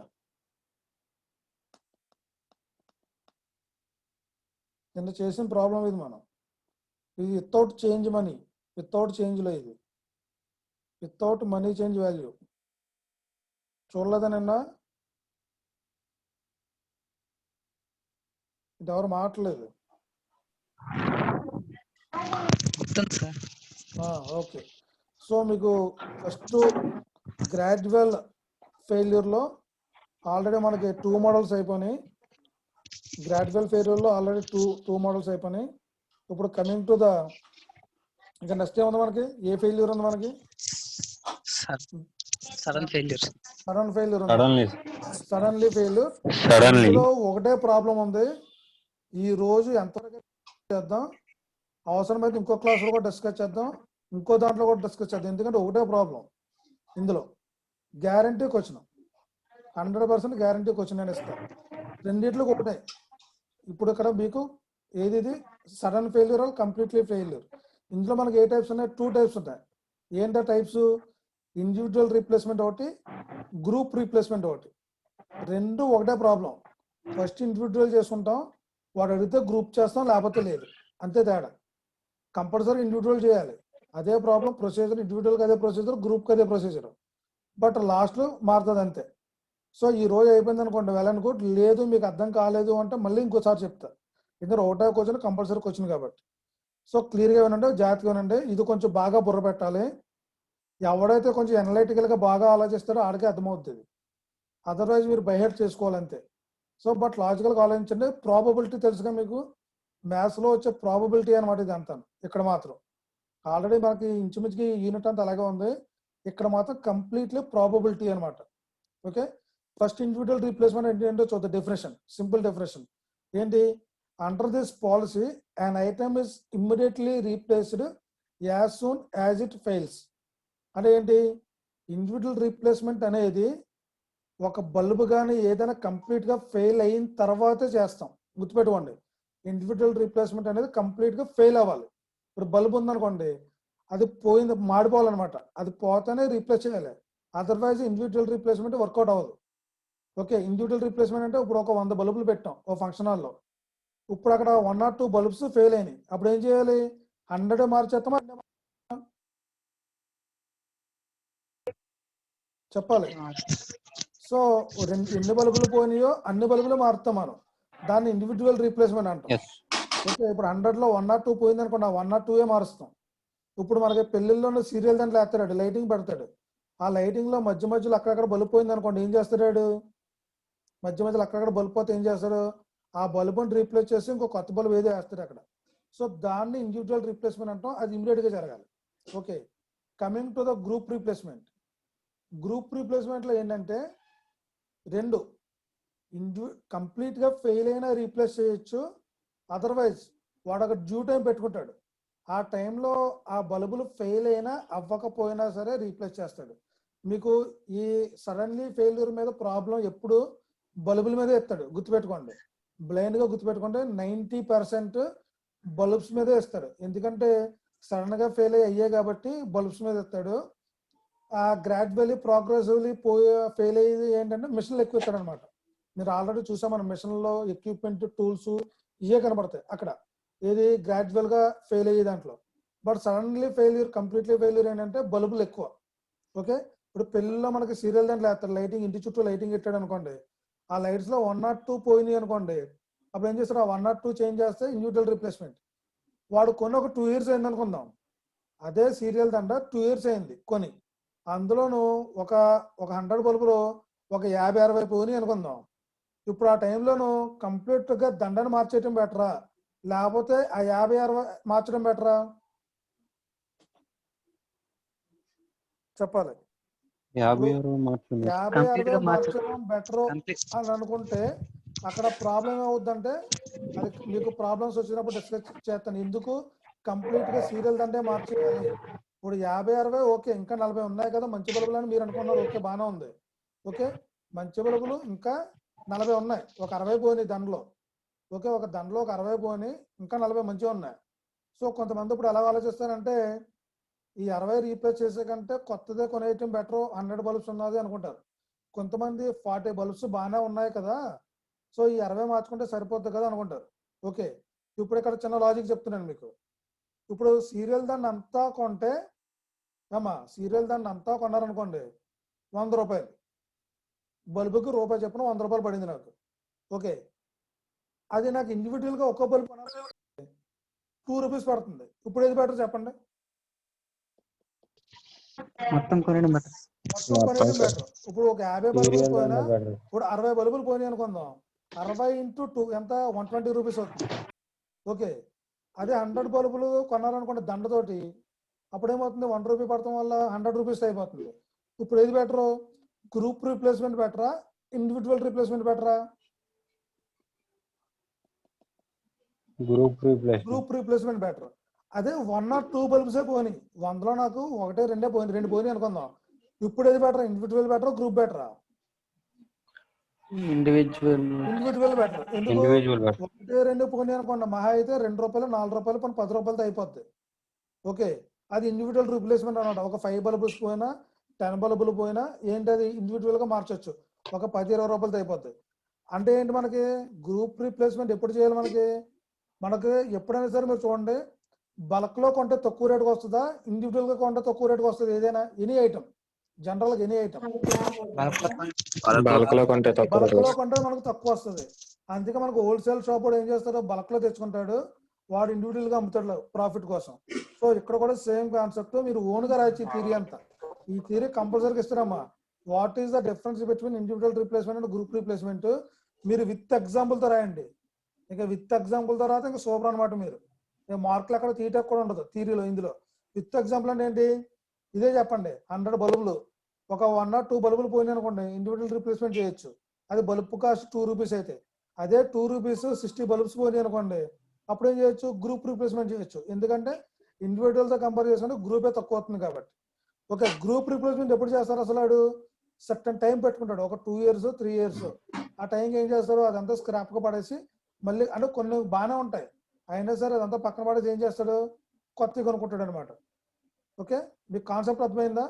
నిన్న చేసిన ప్రాబ్లం ఇది. మనం ఇది వితౌట్ చేంజ్ మనీ, వితౌట్ చేంజ్లో, ఇది వితౌట్ మనీ చేంజ్ వాల్యూ చూడలేదా నిన్న? ఇది ఎవరు మాట్లాడలేదు. ఓకే, సో మీకు ఫస్ట్ గ్రాడ్యువల్ ఫెయిల్యూర్లో ఆల్రెడీ మనకి 2 మోడల్స్ అయిపోయినాయి. గ్రాడ్యువల్ ఫెయిల్యూర్లో ఆల్రెడీ టూ మోడల్స్ అయిపోయినాయి. ఇప్పుడు కమింగ్ టు ద, ఇంకా నెక్స్ట్ ఏముంది మనకి? ఏ ఫెయిల్యూర్ ఉంది మనకి? Suddenly failure. ఇందులో ఒకటే ప్రాబ్లం ఉంది. ఈ రోజు ఎంతవరకు చేద్దాం, అవసరమైతే ఇంకో క్లాస్లో కూడా డిస్కస్ చేద్దాం, ఇంకో దాంట్లో కూడా డిస్కస్ చేద్దాం. ఎందుకంటే ఒకటే ప్రాబ్లం ఇందులో. గ్యారంటీ క్వశ్చన్, 100% గ్యారంటీ క్వశ్చన్ నేను ఇస్తాను. రెండిట్లో ఒకటే. ఇప్పుడు ఇక్కడ మీకు ఏది సడన్ ఫెయిల్యూర్, కంప్లీట్లీ ఫెయిల్యూర్. ఇందులో మనకి ఏ టైప్స్ ఉన్నాయి? 2 టైప్స్ ఉంటాయి. ఏంటో టైప్స్? ఇండివిజువల్ రీప్లేస్మెంట్ ఒకటి, గ్రూప్ రీప్లేస్మెంట్ ఒకటి. 2 ఒకటే ప్రాబ్లం. ఫస్ట్ ఇండివిజువల్ చేసుకుంటాం, వాడు అడిగితే గ్రూప్ చేస్తాం, లేకపోతే లేదు, అంతే తేడా. కంపల్సరీ ఇండివిజువల్ చేయాలి, అదే ప్రాబ్లం. ప్రొసీజర్ ఇండివిజువల్కి అదే ప్రొసీజర్, గ్రూప్కి అదే ప్రొసీజర్, బట్ లాస్ట్లో మారుతుంది అంతే. సో ఈ రోజు అయిపోయింది అనుకోండి, వెల్ అండ్ గుడ్. లేదు మీకు అర్థం కాలేదు అంటే మళ్ళీ ఇంకోసారి చెప్తా. ఎందుకంటే ఒకటే క్వశ్చన్ కంపల్సరీ క్వశ్చన్ కాబట్టి. సో క్లియర్గా వినండి, జాగ్రత్తగా వినండి. ఇది కొంచెం బాగా బుర్ర పెట్టాలి. ఎవడైతే కొంచెం ఎనలైటికల్గా బాగా ఆలోచిస్తాడో ఆడికే అర్థమవుతుంది. అదర్వైజ్ మీరు బైహెడ్ చేసుకోవాలంతే. సో బట్ లాజికల్గా ఆలోచించండి. ప్రాబబిలిటీ తెలుసుగా మీకు, మ్యాథ్స్లో వచ్చే ప్రాబబిలిటీ అనమాట ఇది అంతా. ఇక్కడ మాత్రం ఆల్రెడీ మనకి ఇంచుమించుకి యూనిట్ అంతా అలాగే ఉంది. ఇక్కడ మాత్రం కంప్లీట్లీ ప్రాబబిలిటీ అనమాట. ఓకే, ఫస్ట్ ఇండివిజువల్ రీప్లేస్మెంట్ అంటే ఏంటో చూద్దాం. డెఫినేషన్, సింపుల్ డెఫినేషన్ ఏంటి? Under this policy an item is immediately replaced as soon as it fails. అంటే ఏంటి? ఇండివిజువల్ రీప్లేస్మెంట్ అనేది ఒక బల్బు కానీ ఏదైనా కంప్లీట్ గా ఫెయిల్ అయిన తర్వాతే చేస్తాం. గుర్తుపెట్టుకోండి, ఇండివిజువల్ రీప్లేస్మెంట్ అనేది కంప్లీట్ గా ఫెయిల్ అవ్వాలి. ఇప్పుడు బల్బు ఉందనుకోండి, అది పోయింది, మాడిపోవాలన్నమాట, అది పోతేనే రీప్లేస్ చేయాలి, అదర్వైజ్ ఇండివిజువల్ రీప్లేస్మెంట్ వర్కౌట్ అవ్వదు. ఓకే, ఇండివిజువల్ రీప్లేస్మెంట్ అంటే ఇప్పుడు ఒక 100 బల్బులు పెట్టాం ఓ ఫంక్షన్ హాల్లో, ఇప్పుడు అక్కడ 1 or 2 బల్బ్స్ ఫెయిల్ అయినాయి, అప్పుడు ఏం చేయాలి? 100 మార్చేస్తామా? చెప్పాలి. సో ఎన్ని బల్బులు పోయినాయో అన్ని బల్బులు మారుతాం మనం, దాన్ని ఇండివిజువల్ రీప్లేస్మెంట్ అంటాం. ఓకే, ఇప్పుడు 100లో 1 or 2 పోయింది అనుకోండి, ఆ 1 or 2 మారుస్తాం. ఇప్పుడు మనకి పెళ్లిళ్ళలో సీరియల్ దాంట్లో వేస్తాడు, లైటింగ్ పెడతాడు, ఆ లైటింగ్ లో మధ్య మధ్యలో అక్కడక్కడ బల్బు పోయింది అనుకోండి, ఏం చేస్తాడు? మధ్య మధ్యలో అక్కడక్కడ బల్బు పోతే ఏం చేస్తాడు? ఆ బల్బుని రీప్లేస్ చేసి ఇంకో కొత్త బల్బు ఏదో వేస్తాడు అక్కడ. సో దాన్ని ఇండివిజువల్ రీప్లేస్మెంట్ అంటాం, అది ఇమీడియట్ గా జరగాలి. Okay, coming to the group replacement. Group replacement లో ఏంటంటే రెండు, కంప్లీట్ గా ఫెయిల్ అయినా రీప్లేస్ చేయొచ్చు, అదర్వైజ్ వాడు ఒక డ్యూ టైం పెట్టుకుంటాడు, ఆ టైంలో ఆ బల్బులు ఫెయిల్ అయినా అవ్వకపోయినా సరే రీప్లేస్ చేస్తాడు. మీకు ఈ సడన్లీ ఫెయిల్యూర్ మీద ప్రాబ్లం ఎప్పుడు బల్బుల మీద ఎత్తాడు, గుర్తుపెట్టుకోండి, బ్లైండ్ గా గుర్తుపెట్టుకుంటే 90% బల్బ్స్ మీదే ఇస్తాడు. ఎందుకంటే సడన్ గా ఫెయిల్ అయ్యే కాబట్టి బల్బ్స్ మీద ఇస్తాడు. ఆ గ్రాడ్యువల్లీ ప్రోగ్రెసివ్లీ ఫెయిల్ అయ్యేది ఏంటంటే మిషన్లు ఎక్కువ ఇస్తాడు అనమాట. మీరు ఆల్రెడీ చూసాం, మన మిషన్లో ఎక్విప్మెంట్ టూల్స్ ఇవే కనబడతాయి అక్కడ, ఏది గ్రాడ్యువల్ గా ఫెయిల్ అయ్యే దాంట్లో. But suddenly failure, completely failure ఏంటంటే బల్బులు ఎక్కువ. ఓకే, ఇప్పుడు పెళ్లిలో మనకి సీరియల్ దాంట్లో వేస్తారు, లైటింగ్, ఇంటి చుట్టూ లైటింగ్ ఇట్టాడు అనుకోండి, ఆ లైట్స్ లో 1 or 2 పోయినాయి అనుకోండి, అప్పుడు ఏం చేస్తారు? ఆ 1 or 2 చేంజ్ చేస్తే ఇండివిజువల్ రీప్లేస్మెంట్. వాడు కొని ఒక 2 years అయింది అనుకుందాం, అదే సీరియల్ దండ 2 years అయింది కొని, అందులోను ఒక 100 బల్బులు ఒక 50-60 పోయినాయి అనుకుందాం. ఇప్పుడు ఆ టైంలోను కంప్లీట్ గా దండను మార్చేయటం బెటరా, లేకపోతే ఆ 50-60 మార్చడం బెటరా? చెప్పాలి. 50-60 మార్చడం బెటర్ అని అనుకుంటే అక్కడ ప్రాబ్లం ఏమవుద్దంటే, అది మీకు ప్రాబ్లమ్స్ వచ్చినప్పుడు డిస్కస్ చేస్తాను, ఎందుకు కంప్లీట్ గా సీరియల్ దండే మార్చేయాలి. ఇప్పుడు 50-60 ఓకే, ఇంకా 40 ఉన్నాయి కదా మంచి బల్బులు అని మీరు అనుకున్నారు, ఓకే బాగానే ఉంది. ఓకే, మంచి బల్బులు ఇంకా 40 ఉన్నాయి, ఒక 60 పోయినాయి దండలో. ఓకే, ఒక దండలో ఒక 60 పోయినాయి, ఇంకా 40 మంచిగా ఉన్నాయి. సో కొంతమంది ఇప్పుడు ఎలా ఆలోచిస్తారంటే, ఈ 60 రీప్లేస్ చేసే కంటే కొత్తదే కొనేయటం బెటర్, 100 బల్బ్స్ ఉన్నది అనుకుంటారు. కొంతమంది 40 బల్బ్స్ బాగానే ఉన్నాయి కదా, సో ఈ 60 మార్చుకుంటే సరిపోద్ది కదా అనుకుంటారు. ఓకే, ఇప్పుడు ఇక్కడ చిన్న లాజిక్ చెప్తున్నాను మీకు. ఇప్పుడు సీరియల్ దాన్ని అంతా కొంటే, సీరియల్ దాన్ని అంతా కొన్నారనుకోండి, 100 రూపాయలు, బల్బుకి రూపాయి చెప్పిన 100 రూపాయలు పడింది నాకు. ఓకే, అది నాకు ఇండివిజువల్ గా ఒక్కో బల్బు 2 రూపీస్ పడుతుంది. ఇప్పుడు ఏది బెటర్ చెప్పండి? మొత్తం కొనడం బెటర్. ఇప్పుడు ఒక 50 బల్బులు పోయినా, ఇప్పుడు 60 బల్బులు పోయినాయి అనుకుందాం, 60 into 2 ఎంత? 120 రూపీస్ అవుతుంది. ఓకే, అదే 100 బల్బులు కొన్నారనుకోండి దండతోటి, అప్పుడు ఏమవుతుంది? 1 రూపీ పడటం వల్ల 100 రూపీస్ అయిపోతుంది. ఇప్పుడు ఏది బెటరు? గ్రూప్ రీప్లేస్మెంట్ బెటరా, ఇండివిజువల్ రీప్లేస్మెంట్ బెటరా? Group replacement better. అదే 1 or 2 బల్బ్సే పోయినాయి, 100లో నాకు 1-2 పోయినాయి, 2 పోయినాయి అనుకుందాం, ఇప్పుడు ఏది బెటర్? ఇండివిజువల్ బెటర్, గ్రూప్ బెటరా? Individual better. ఎందుకు? 1-2 పోయినాయి అనుకోండి, మహా అయితే 2 రూపాయలు, 4 రూపాయలు, 10 రూపాయలతో అయిపోద్ది. ఓకే, అది ఇండివిజువల్ రీప్లేస్మెంట్ అనమాట. ఒక 5 బల్బులు పోయినా, 10 బల్బులు పోయినా ఏంటి, అది ఇండివిజువల్ గా మార్చొచ్చు, ఒక 10-20 రూపాయలతో అయిపోద్ది. అంటే ఏంటి, మనకి గ్రూప్ రీప్లేస్మెంట్ ఎప్పుడు చేయాలి? మనకి ఎప్పుడైనా సరే మీరు చూడండి, బల్క్ లో కొంటే తక్కువ రేటుకి వస్తుందా, ఇండివిజువల్ గా కొంటే తక్కువ రేటుకి వస్తుంది? ఏదైనా ఎనీ ఐటమ్, జనరల్ గా ఎనీ ఐటమ్ బల్క్ లో కొంటే మనకు తక్కువ వస్తుంది. అందుకే మనకు హోల్సేల్ షాప్ వాడు ఏం చేస్తాడు, బల్క్ లో తెచ్చుకుంటాడు, వాడు ఇండివిజువల్ గా అమ్ముతాడు ప్రాఫిట్ కోసం. సో ఇక్కడ కూడా సేమ్ కాన్సెప్ట్, మీరు ఓన్ గా రాయొచ్చు ఈ థియరీ అంతా. ఈ థియరీ కంపల్సరీగా ఇస్తారమ్మా. What is the difference between individual replacement and group replacement? మీరు విత్ ఎగ్జాంపుల్ తో రాయండి. ఇంకా విత్ ఎగ్జాంపుల్ తర్వాత ఇంకా సూపర్ అనమాట. మీరు మార్కులు అక్కడ తీయటం కూడా ఉండదు థియరీలో. ఇందులో విత్ ఎగ్జాంపుల్ అంటే ఏంటి? ఇదే చెప్పండి, 100 బల్బులు ఒక 1 or 2 బల్బులు పోయినాయి అనుకోండి, ఇండివిజువల్ రీప్లేస్మెంట్ చేయొచ్చు. అది బల్బ్ కాస్ట్ 2 రూపీస్ అయితే. అదే 2 రూపీస్ 60 బల్బ్స్ పోయినాయి అనుకోండి, అప్పుడు ఏం చేయొచ్చు, గ్రూప్ రీప్లేస్మెంట్ చేయొచ్చు. ఎందుకంటే ఇండివిజువల్తో కంపేర్ చేసుకుంటే గ్రూపే తక్కువ అవుతుంది కాబట్టి. ఓకే, గ్రూప్ రీప్లేస్మెంట్ ఎప్పుడు చేస్తారు అసలు? వాడు సర్టన్ టైం పెట్టుకుంటాడు, ఒక 2 years 3 years. ఆ టైంకి ఏం చేస్తారు, అదంతా స్క్రాప్గా పడేసి మళ్ళీ, అంటే కొన్ని బాగానే ఉంటాయి అయినా సరే అదంతా పక్కన పడేసి ఏం చేస్తాడు, కొత్తవి కొనుక్కుంటాడు అనమాట. ఓకే, మీకు కాన్సెప్ట్ అర్థమైందా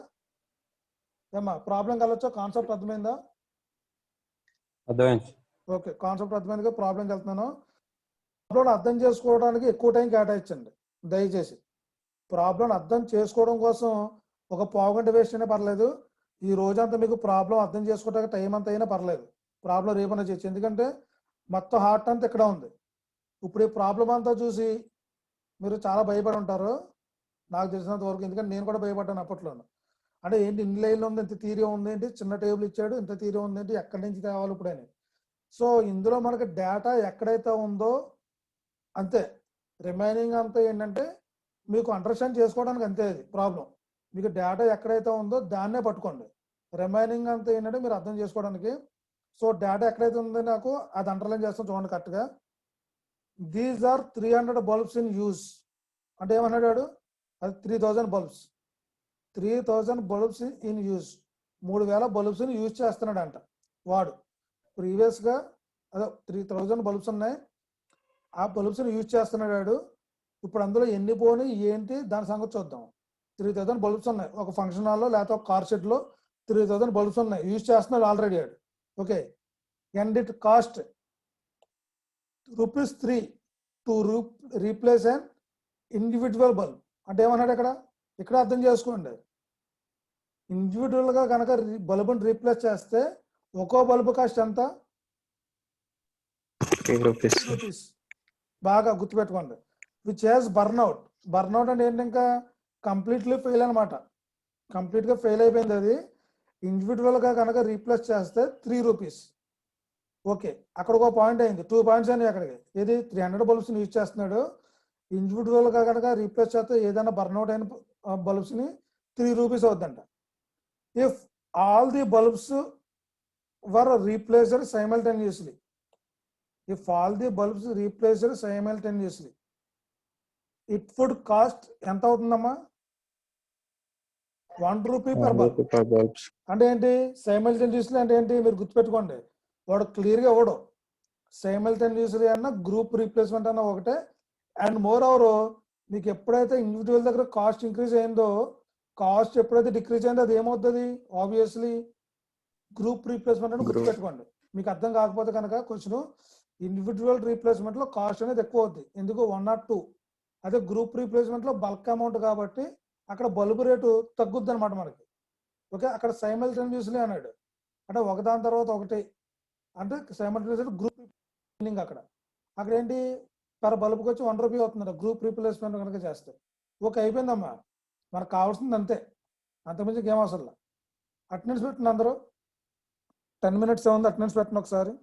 ఏమ్మా? ప్రాబ్లం కలవచ్చా? కాన్సెప్ట్ అర్థమైందా? అర్థమైంది. ఓకే, కాన్సెప్ట్ అర్థమైందిగా ప్రాబ్లంకి వెళ్తున్నాను. ప్రాబ్లం అర్థం చేసుకోవడానికి ఎక్కువ టైం కేటాయించండి దయచేసి. ప్రాబ్లం అర్థం చేసుకోవడం కోసం ఒక పావు గంట వేస్ట్ అయినా పర్లేదు. ఈ రోజంతా మీకు ప్రాబ్లం అర్థం చేసుకోవడానికి టైం అంతా అయినా పర్లేదు. ప్రాబ్లం రేపైనా చేయొచ్చు, ఎందుకంటే మొత్తం హార్ట్ అంతా ఇక్కడ ఉంది. ఇప్పుడు ఈ ప్రాబ్లం అంతా చూసి మీరు చాలా భయపడి ఉంటారు నాకు తెలిసినంత వరకు, ఎందుకంటే నేను కూడా భయపడ్డాను అప్పట్లోను. అంటే ఏంటి, ఇన్ని లైన్లో ఉంది, ఇంత థియరీ ఉంది ఏంటి, చిన్న టేబుల్ ఇచ్చాడు ఇంత థియరీ ఉంది ఏంటి, ఎక్కడి నుంచి తేవాలి ఇప్పుడు అని. సో ఇందులో మనకి డేటా ఎక్కడైతే ఉందో అంతే, రిమైనింగ్ అంతా ఏంటంటే మీకు అండర్స్టాండ్ చేసుకోవడానికి అంతే. అది ప్రాబ్లం, మీకు డేటా ఎక్కడైతే ఉందో దాన్నే పట్టుకోండి. రిమైనింగ్ అంతా ఏంటంటే మీరు అర్థం చేసుకోవడానికి. సో డేటా ఎక్కడైతే ఉందో నాకు అది అండర్లైన్ చేస్తాం చూడండి కరెక్ట్గా. These are 300 bulbs in use. అంటే ఏమన్నాడు, అది 3000 బల్బ్స్. 3000 బల్బ్స్ ఇన్ యూజ్, 3000 బల్బ్స్ని యూజ్ చేస్తున్నాడు అంట వాడు. ప్రీవియస్గా అదే 3000 బల్బ్స్ ఉన్నాయి, ఆ బల్బ్స్ని యూజ్ చేస్తున్నాడు వాడు. ఇప్పుడు అందులో ఎన్ని పోని ఏంటి దాని సంగతి చూద్దాం. 3000 బల్బ్స్ ఉన్నాయి ఒక ఫంక్షన్ హాల్లో లేకపోతే ఒక కార్ షెడ్లో 3000 బల్బ్స్ ఉన్నాయి, యూజ్ చేస్తున్నాడు ఆల్రెడీ వాడు. Okay, and it cost ₹3 to replace an individual bulb. అంటే ఏమన్నాడు ఇక్కడ అర్థం చేసుకోండి. ఇండివిజువల్గా కనుక బల్బుని రీప్లేస్ చేస్తే ఒక్కో బల్బు కాస్ట్ ఎంత? 3 రూపీస్. రూపీస్. బాగా గుర్తుపెట్టుకోండి. Which has burnout. బర్న్అవుట్ అంటే ఏంటి, ఇంకా కంప్లీట్లీ ఫెయిల్ అనమాట. కంప్లీట్గా ఫెయిల్ అయిపోయింది అది. ఇండివిజువల్గా కనుక రీప్లేస్ చేస్తే 3 రూపీస్. ఓకే, అక్కడ ఒక పాయింట్ అయింది, 2 పాయింట్స్ అయినాయి అక్కడికి. ఏది 300 బల్బ్స్ని యూజ్ చేస్తున్నాడు, ఇండివిజువల్గా కనుక రీప్లేస్ చేస్తే ఏదైనా బర్న్అవుట్ అయిన బల్బ్స్ని 3 రూపీస్ అవుద్దంట. If all the bulbs were replaced simultaneously, if all the bulbs replaced simultaneously, it would cost ఎంత అవుతుందమ్మా? 1 రూపీ per bulb. అంటే ఏంటి సైమల్టేనియస్లీ అంటే ఏంటి మీరు గుర్తుపెట్టుకోండి, వాడు క్లియర్గా ఇవ్వడు. సైమల్టేనియస్లీ అన్న గ్రూప్ రీప్లేస్మెంట్ అన్న ఒకటే. అండ్ మోర్ ఓవర్ మీకు ఎప్పుడైతే ఇండివిజువల్ దగ్గర కాస్ట్ ఇంక్రీజ్ అయిందో, కాస్ట్ ఎప్పుడైతే డిక్రీజ్ అయిందో అది ఏమవుతుంది, ఆబ్వియస్లీ గ్రూప్ రీప్లేస్మెంట్ అని గుర్తుపెట్టుకోండి. మీకు అర్థం కాకపోతే కనుక క్వశ్చన్, ఇండివిజువల్ రీప్లేస్మెంట్లో కాస్ట్ అనేది ఎక్కువ అవుతుంది, ఎందుకు 1 or 2. అదే గ్రూప్ రీప్లేస్మెంట్లో బల్క్ అమౌంట్ కాబట్టి అక్కడ బల్బు రేటు తగ్గుద్ది అనమాట మనకి. ఓకే, అక్కడ సైమల్టేనియస్లీ అన్నాడు అంటే ఒకదాని తర్వాత ఒకటి, అంటే సైమల్టేనియస్లీ గ్రూప్ రీప్లేస్మెంట్. అక్కడ ఏంటి, పర్ బల్బుకి వచ్చి 1 రూపీ అవుతుంది గ్రూప్ రీప్లేస్మెంట్ కనుక చేస్తే. ఓకే, అయిపోయిందమ్మా, మనకు కావాల్సింది అంతే, అంతకుమించి గేమ్ అవసరం. అటెండెన్స్ పెట్టండి అందరూ. 10 minutes ఉంది, అటెండెన్స్ పెట్టండి ఒకసారి,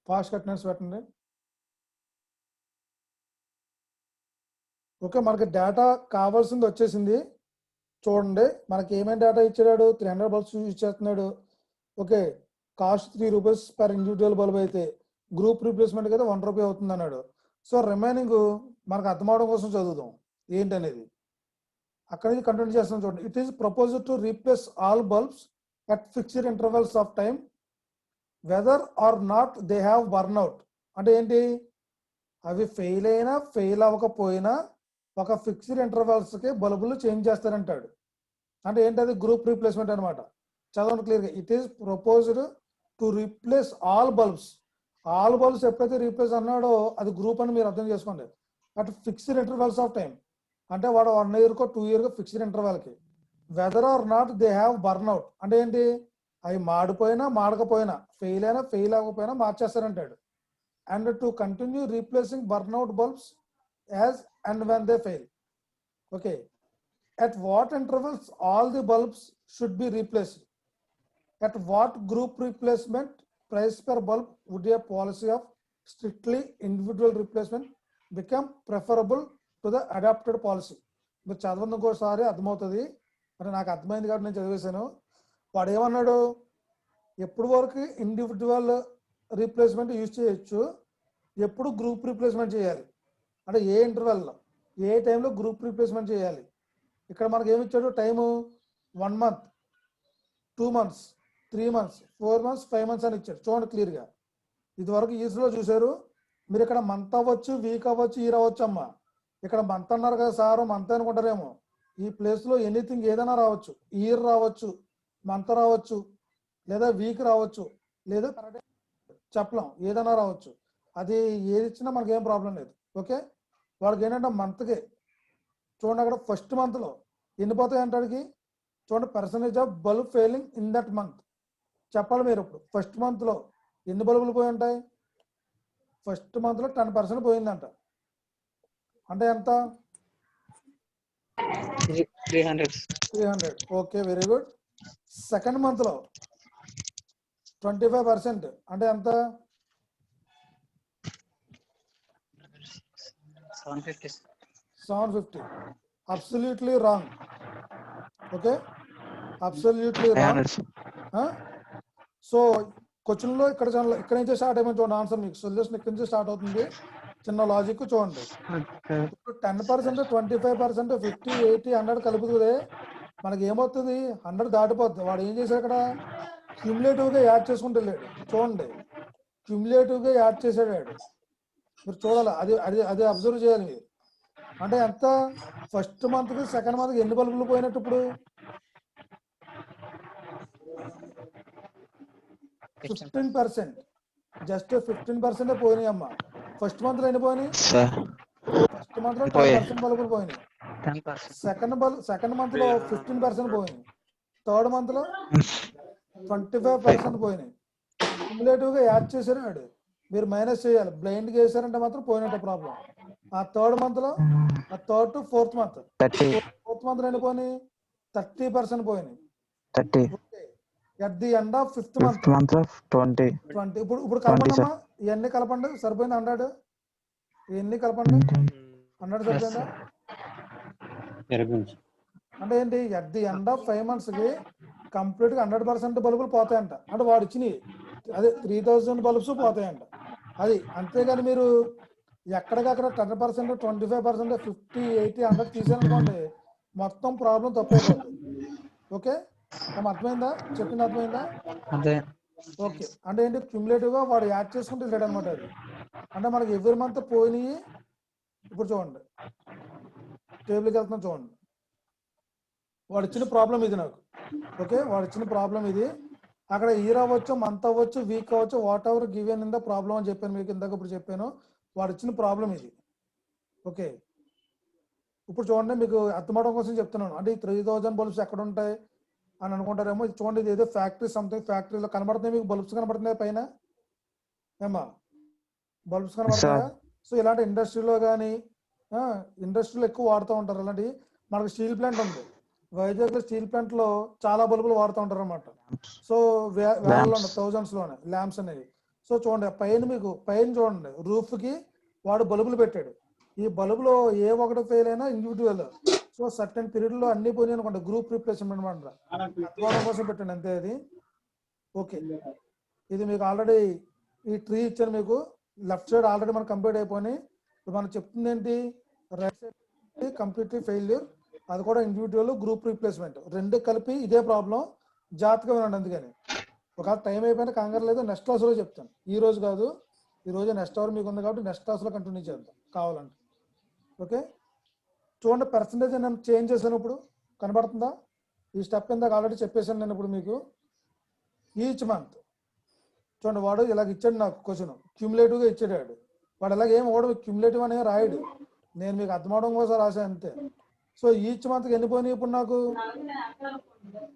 ఫాస్ట్ అటెండెన్స్ పెట్టండి. ఓకే, మనకి డేటా కావాల్సింది వచ్చేసింది. చూడండి మనకి ఏమేమి డేటా ఇచ్చాడు, 300 బల్బ్స్ యూజ్ చేస్తున్నాడు. Okay, cost 3 rupees per individual bulb అయితే గ్రూప్ రీప్లేస్మెంట్కి అయితే 1 రూపీ అవుతుంది అన్నాడు. సో రిమైనింగ్ మనకు అర్థం అవడం కోసం చదువుదాం ఏంటనేది. అక్కడ నుంచి కంటిన్యూ చేస్తాం చూడండి. It is proposed to replace all bulbs at fixed intervals of time whether or not they have burnout. అంటే ఏంటి, అవి ఫెయిల్ అయినా ఫెయిల్ అవ్వకపోయినా ఒక ఫిక్స్డ్ ఇంటర్వెల్స్కి బల్బులు చేంజ్ చేస్తారంటాడు. అంటే ఏంటి, అది గ్రూప్ రీప్లేస్మెంట్ అనమాట. చదవండి క్లియర్గా. It is proposed to replace all bulbs. All bulbs ఎప్పుడైతే రీప్లేస్ అన్నాడో అది గ్రూప్ అని మీరు అర్థం చేసుకోండి. At fixed intervals of time అంటే వాడు 1 yearకో 2 yearకో ఫిక్స్డ్ ఇంటర్వెల్కి. Whether or not they have burnout అంటే ఏంటి, అవి మాడిపోయినా మాడకపోయినా, ఫెయిల్ అయినా ఫెయిల్ అవ్వకపోయినా మార్చేస్తారంటాడు. And to continue replacing burnout bulbs as and when they fail. Okay, at what intervals all the bulbs should be replaced, at what group replacement price per bulb would a policy of strictly individual replacement become preferable to the adopted policy. మీరు చదవండి ఇంకోసారి అర్థమవుతుంది. అంటే నాకు అర్థమైంది కాబట్టి నేను చదివేశాను. వాడు ఏమన్నాడు, ఎప్పుడు వరకు ఇండివిజువల్ రీప్లేస్మెంట్ యూజ్ చేయొచ్చు, ఎప్పుడు గ్రూప్ రీప్లేస్మెంట్ చేయాలి, అంటే ఏ ఇంటర్వెల్లో ఏ టైంలో గ్రూప్ రీప్లేస్మెంట్ చేయాలి. ఇక్కడ మనకి ఏమి ఇచ్చాడు time 1 month, 2 months, 3 months, 4 months, 5 months అని ఇచ్చాడు. చూడండి క్లియర్గా. ఇది వరకు ఈజీలో చూశారు మీరు. ఇక్కడ మంత్ అవ్వచ్చు, వీక్ అవ్వచ్చు, ఇయర్ అవ్వచ్చు అమ్మా. ఇక్కడ మంత్ అన్నారు కదా సారు, మంత్ అనుకుంటారేమో. ఈ ప్లేస్లో ఎనీథింగ్ ఏదైనా రావచ్చు. ఇయర్ రావచ్చు, మంత్ రావచ్చు, లేదా వీక్ రావచ్చు, లేదా చెప్పలేం, ఏదైనా రావచ్చు. అది ఏది ఇచ్చినా మనకి ఏం ప్రాబ్లం లేదు. ఓకే, వాడికి ఏంటంటే మంత్కి చూడండి, అక్కడ ఫస్ట్ మంత్లో ఎన్ని పోతాయి అంటాడికి. చూడండి, percentage of bulb failing in that month చెప్పాలి మీరు. ఇప్పుడు ఫస్ట్ మంత్లో ఎన్ని బల్బులు పోయి ఉంటాయి? ఫస్ట్ మంత్లో 10% పోయిందంట. అంటే ఎంత? 300. Okay, very good. సెకండ్ మంత్లో 25% అంటే ఎంత? 750. Absolutely wrong. Okay, absolutely wrong. So క్వశ్చన్లో ఇక్కడ నుంచి స్టార్ట్ అయిపోయింది. చూడండి ఆన్సర్, మీకు సొల్యూషన్ ఇక్కడ నుంచి స్టార్ట్ అవుతుంది. చిన్న లాజిక్ చూడండి. 10%, 25%, 50, 80, 100 కలుపుతుంది. మనకి ఏమవుతుంది? 100 దాటిపోతుంది. వాడు ఏం చేశాడు ఇక్కడ? క్యుములేటివ్గా యాడ్ చేసుకుంటూ వెళ్ళాడు. చూడండి, క్యుములేటివ్గా యాడ్ చేసాడు. మీరు చూడాలి, అది అది అది అబ్జర్వ్ చేయాలి మీరు. అంటే ఎంత? ఫస్ట్ మంత్కి సెకండ్ మంత్కి ఎన్ని బల్బులు పోయినట్టు? ఇప్పుడు 15%, జస్ట్ 15% పోయినాయి అమ్మా. ఫస్ట్ మంత్లో ఎన్ని పోయినాయి? ఫస్ట్ మంత్లో 10% బల్బులు పోయినాయి. సెకండ్ మంత్లో 15% పోయినాయి. థర్డ్ మంత్లో 25% పోయినాయి. క్యుములేటివ్గా యాడ్ చేశాడు. మీరు మైనస్ చేయాలి. బ్లైండ్గా వేసారంటే మాత్రం పోయినట్టు ప్రాబ్లం. ఆ థర్డ్ మంత్లో, ఆ థర్డ్ టు ఫోర్త్ మంత్లో ఎన్ని పోయినాయి? 30% పోయినాయి. At the end of fifth month 20. ఇప్పుడు కలపండి అమ్మా, ఇవన్నీ కలపండి. సరిపోయింది 100. ఇవన్నీ కలపండి, 100 సరిపోయిందా? అంటే ఏంటి? ఎట్ ది ఎండ్ ఆఫ్ 5 monthsకి కంప్లీట్గా 100% బల్బులు పోతాయంట. అంటే వాడు ఇచ్చినవి అదే 3000 బల్బ్స్ పోతాయంట. అది అంతేగాని మీరు ఎక్కడికక్కడ 10%, 25%, 50, 80, 100 తీసారనుకోండి, మొత్తం ప్రాబ్లం తప్పైపోతుంది. ఓకే, అర్థమైందా? చెప్పింది అర్థమైందా? ఓకే, అంటే ఏంటి? క్యుములేటివ్గా వాడు యాడ్ చేసుకుంటూ వెళ్ళాడు అనమాట. అది అంటే మనకి ఎవ్రీ మంత్ పోయినాయి. ఇప్పుడు చూడండి, టేబుల్కి వెళ్తున్నాం చూడండి. వాడు ఇచ్చిన ప్రాబ్లం ఇది నాకు. ఓకే, వాడు ఇచ్చిన ప్రాబ్లం ఇది. అక్కడ ఇయర్ అవ్వచ్చు, మంత్ అవ్వచ్చు, వీక్ అవ్వచ్చు, what ever given in the problem అని చెప్పాను మీకు ఇందాక. ఇప్పుడు చెప్పాను వాడు ఇచ్చిన ప్రాబ్లం ఇది. ఓకే, ఇప్పుడు చూడండి, మీకు అర్థమవడం కోసం చెప్తున్నాను. అంటే ఈ 3000 బల్బ్స్ ఎక్కడ ఉంటాయి అని అనుకుంటారేమో. చూడండి, ఇది ఏదో ఫ్యాక్టరీ, సంథింగ్ ఫ్యాక్టరీలో కనబడుతున్నాయి మీకు. బల్బ్స్ కనబడుతున్నాయి పైన ఏమా? బల్బ్స్ కనబడుతున్నాయా? సో ఇలాంటి ఇండస్ట్రీలో కానీ, ఇండస్ట్రీలో ఎక్కువ వాడుతూ ఉంటారు ఇలాంటివి. మనకు స్టీల్ ప్లాంట్ ఉంది వైజాగ్లో. స్టీల్ ప్లాంట్లో చాలా బల్బులు వాడుతూ ఉంటారు అనమాట. సో వేలలో 1000sలోనే ల్యాంప్స్ అనేవి. సో చూడండి పైన, మీకు పైన చూడండి, రూఫ్కి వాడు బల్బులు పెట్టాడు. ఈ బల్బులో ఏ ఒకటి ఫెయిల్ అయినా ఇండివిజువల్. సో సర్టెన్ పీరియడ్లో అన్ని పోయినాయి అనుకోండి, గ్రూప్ రీప్లేస్మెంట్ అనమాట. అర్థం కోసం పెట్టండి అంతే అది. ఓకే, ఇది మీకు ఆల్రెడీ ఈ ట్రీ ఇచ్చాను మీకు. లెఫ్ట్ సైడ్ ఆల్రెడీ మనకు కంప్లీట్ అయిపోయి. మనం చెప్తుంది ఏంటి? రైట్ సైడ్ కంప్లీట్లీ ఫెయిల్యూర్, అది కూడా ఇండివిజువల్, గ్రూప్ రీప్లేస్మెంట్ రెండు కలిపి ఇదే ప్రాబ్లం. జాగ్రత్తగా వినండి. అందుకని ఒకవేళ టైం అయిపోయినా కంగారు లేదు, నెక్స్ట్ క్లాస్లో చెప్తాను. ఈ రోజు కాదు, ఈ రోజు నెక్స్ట్ అవర్ మీకు ఉంది కాబట్టి నెక్స్ట్ క్లాస్లో కంటిన్యూ చేద్దాం కావాలంటే. ఓకే, చూడండి, పర్సంటేజ్ నేను చేంజ్ చేశాను. ఇప్పుడు కనబడుతుందా? ఈ స్టెప్ ఇందాక ఆల్రెడీ చెప్పేశాను నేను. ఇప్పుడు మీకు ఈచ్ మంత్ చూడండి, వాడు ఇలాగ ఇచ్చాడు నాకు క్వశ్చన్. క్యుములేటివ్గా ఇచ్చాడు వాడు. ఇలాగ ఏం ఓడదు, క్యుములేటివ్ అనే రాయడు. నేను మీకు అర్థం అవడం కోసం రాశాను అంతే. సో ఈచ్ మంత్కి ఎన్ని పోయినాయి ఇప్పుడు నాకు?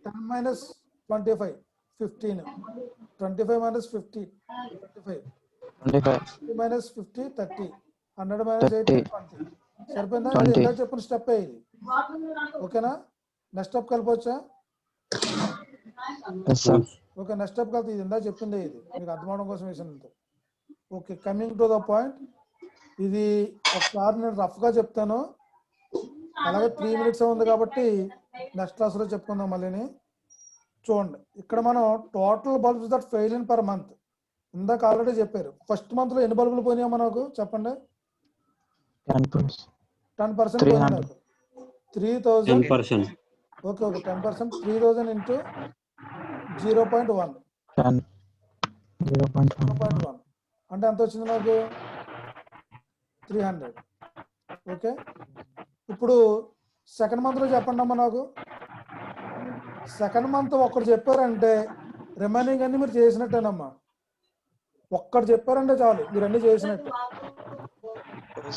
10 - 25, 15. 25 - 50, 25. 20 - 50, 30. 100 - 80, 20. సరిపోయిందా? ఎంత చెప్పిన స్టెప్ ఇది. ఓకేనా? నెక్స్ట్ స్టెప్ కలిపొచ్చా? ఓకే, నెక్స్ట్ స్టెప్ కలిపి ఇది ఇందా చెప్పిందే. ఇది మీకు అర్థం అవడం కోసం వేసాను. Okay, coming to the point. ఇది ఒకసారి నేను రఫ్గా చెప్తాను. అలాగే 3 minutes ఉంది కాబట్టి నెక్స్ట్ క్లాస్ లో చెప్పుకుందాం మళ్ళీని. చూడండి ఇక్కడ మనం total bulbs that fail in per month ఇందాక ఆల్రెడీ చెప్పారు. ఫస్ట్ మంత్ లో ఎన్ని బల్బులు పోయినాయో మనకు చెప్పండి. 10% పోయినాయి నాకు. 3000. 10%. ఓకే 10%. 3000 ఇంటూ 0.1 అంటే ఎంత వచ్చింది నాకు? 300. ఓకే, ఇప్పుడు సెకండ్ మంత్ లో చెప్పండి అమ్మా నాకు. సెకండ్ మంత్ ఒక్కడు చెప్పారంటే రిమైనింగ్ అన్ని మీరు చేసినట్టేనమ్మా. ఒక్కడు చెప్పారంటే చాలు, మీరు అన్ని చేసినట్టే.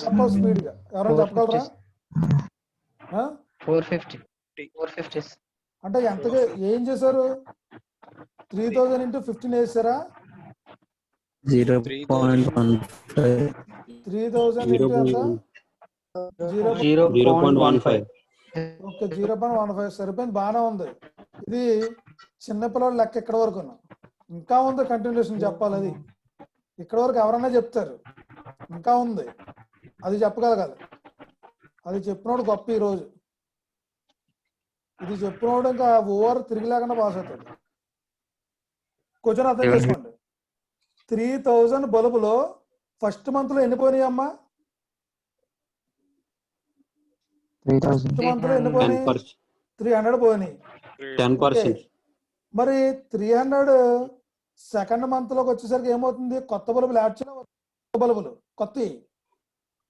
చెప్పాలి స్పీడ్ గా. ఎవరైనా చెప్పగలరా? 450 అంటే ఎంతగా ఏం చేశారు? 3000 ఇంటూ 15 వేసారా? 3000 ఇంటూ ఎంత? 0.15. ఓకే 0.15 సరిపోయింది, బాగానే ఉంది. ఇది చిన్నపిల్లల లెక్క ఇక్కడ వరకు. ఇంకా ఉంది కంటిన్యూషన్ చెప్పాలి. అది ఇక్కడ వరకు ఎవరన్నా చెప్తారు, ఇంకా ఉంది అది చెప్పగలగాలి. అది చెప్పినోడు గొప్ప. ఈరోజు ఇది చెప్పినోడు ఇంకా ఓవర్ తిరిగి లేకుండా పాస్ అవుతాడు. క్వశ్చన్ అర్థం చేసుకోండి. 3000 బల్బులో ఫస్ట్ మంత్ లో ఎన్ని పోయినాయి అమ్మా? ఫస్ట్ మంత్ లో ఎన్ని పోయినాయి? 300 పోయినాయి. 10%. మరి 300 సెకండ్ మంత్ లోకి వచ్చేసరికి ఏమవుతుంది? కొత్త బల్బులు యాడ్ చేయాలి. బల్బులు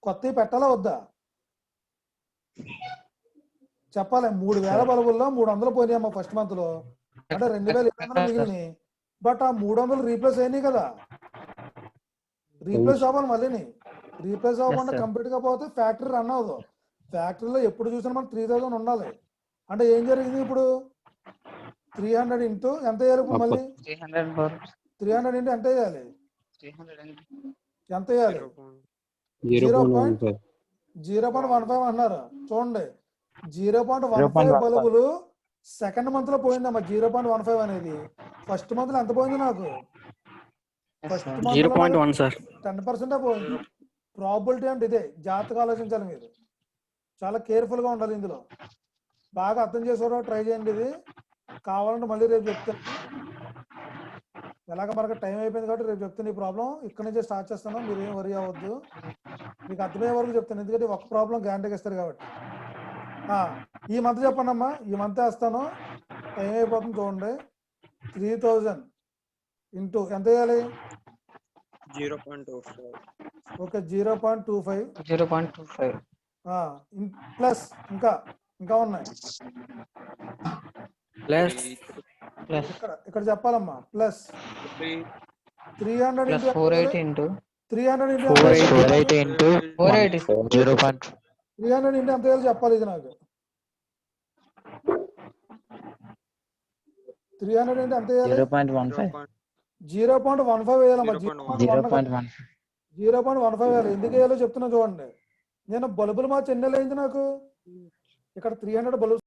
కొత్తవి పెట్టాలా వద్దా చెప్పాలి. 3000 బల్బుల్లో 300 పోయినాయమ్మా ఫస్ట్ మంత్ లో. అంటే 2700 మిగిలినాయి. బట్ ఆ 300 రీప్లేస్ అయినాయి కదా. రీప్లేస్ అవ్వాలి మళ్ళీని. రీప్లేస్ అవ్వకుండా కంప్లీట్ గా పోతే ఫ్యాక్టరీ రన్ అవ్వదు. ఫ్యాక్టరీలో ఎప్పుడు చూసినా మనకు 3000 ఉండాలి. అంటే ఏం జరిగింది ఇప్పుడు? 300 ఇంటూ ఎంత వేయాలి ఇప్పుడు? మళ్ళీ 300 ఇంటూ ఎంత వేయాలి? ఎంత వేయాలి? 0.15 అన్నారు. చూడండి 0.15 బల్బులు సెకండ్ మంత్ లో పోయిందమ్మా. 0.15 అనేది ఫస్ట్ మంత్ లో ఎంత పోయింది నాకు? ఫస్ట్ మంత్ 10% పోయింది. ప్రాబిలిటీ అంటే ఇదే. జాగ్రత్తగా ఆలోచించాలి మీరు, చాలా కేర్ఫుల్ గా ఉండాలి. ఇందులో బాగా అర్థం చేసుకోవడం ట్రై చేయండి. ఇది కావాలంటే మళ్ళీ రేపు చెప్తాను. ఎలాగ మనకు టైం అయిపోయింది కాబట్టి రేపు చెప్తాను. ఈ ప్రాబ్లం ఇక్కడ నుంచే స్టార్ట్ చేస్తాను, మీరు ఏం వరి అవ్వద్దు. మీకు అర్థమయ్యే వరకు చెప్తాను, ఎందుకంటే ఒక ప్రాబ్లం గ్యారంటీగా ఇస్తారు కాబట్టి. ఈ మంత్ చెప్పండి అమ్మా. ఈ మంత్ వేస్తాను, టైం అయిపోతుంది చూడండి. 3000 ఇంటూ ఎంత వేయాలి? 0.25. ఓకే 0.25 ప్లస్ ఇంకా ఉన్నాయి. ఇక్కడ చెప్పాలమ్మా. ప్లస్ 300 ఇంటూ 300 ఇంటూ 300 ఇంటూ ఎంత వేయాలి చెప్పాలి. ఇది నాకు 300 ఇంటూ ఎంత వేయాలి? 0.15 వేయాలమ్మా. 0.15 వేయాలి. ఎందుకు వేయాలో చెప్తున్నా చూడండి. నేను బల్బులు మార్చి ఎన్ని నెలలు అయింది నాకు? ఇక్కడ 300 బల్బులు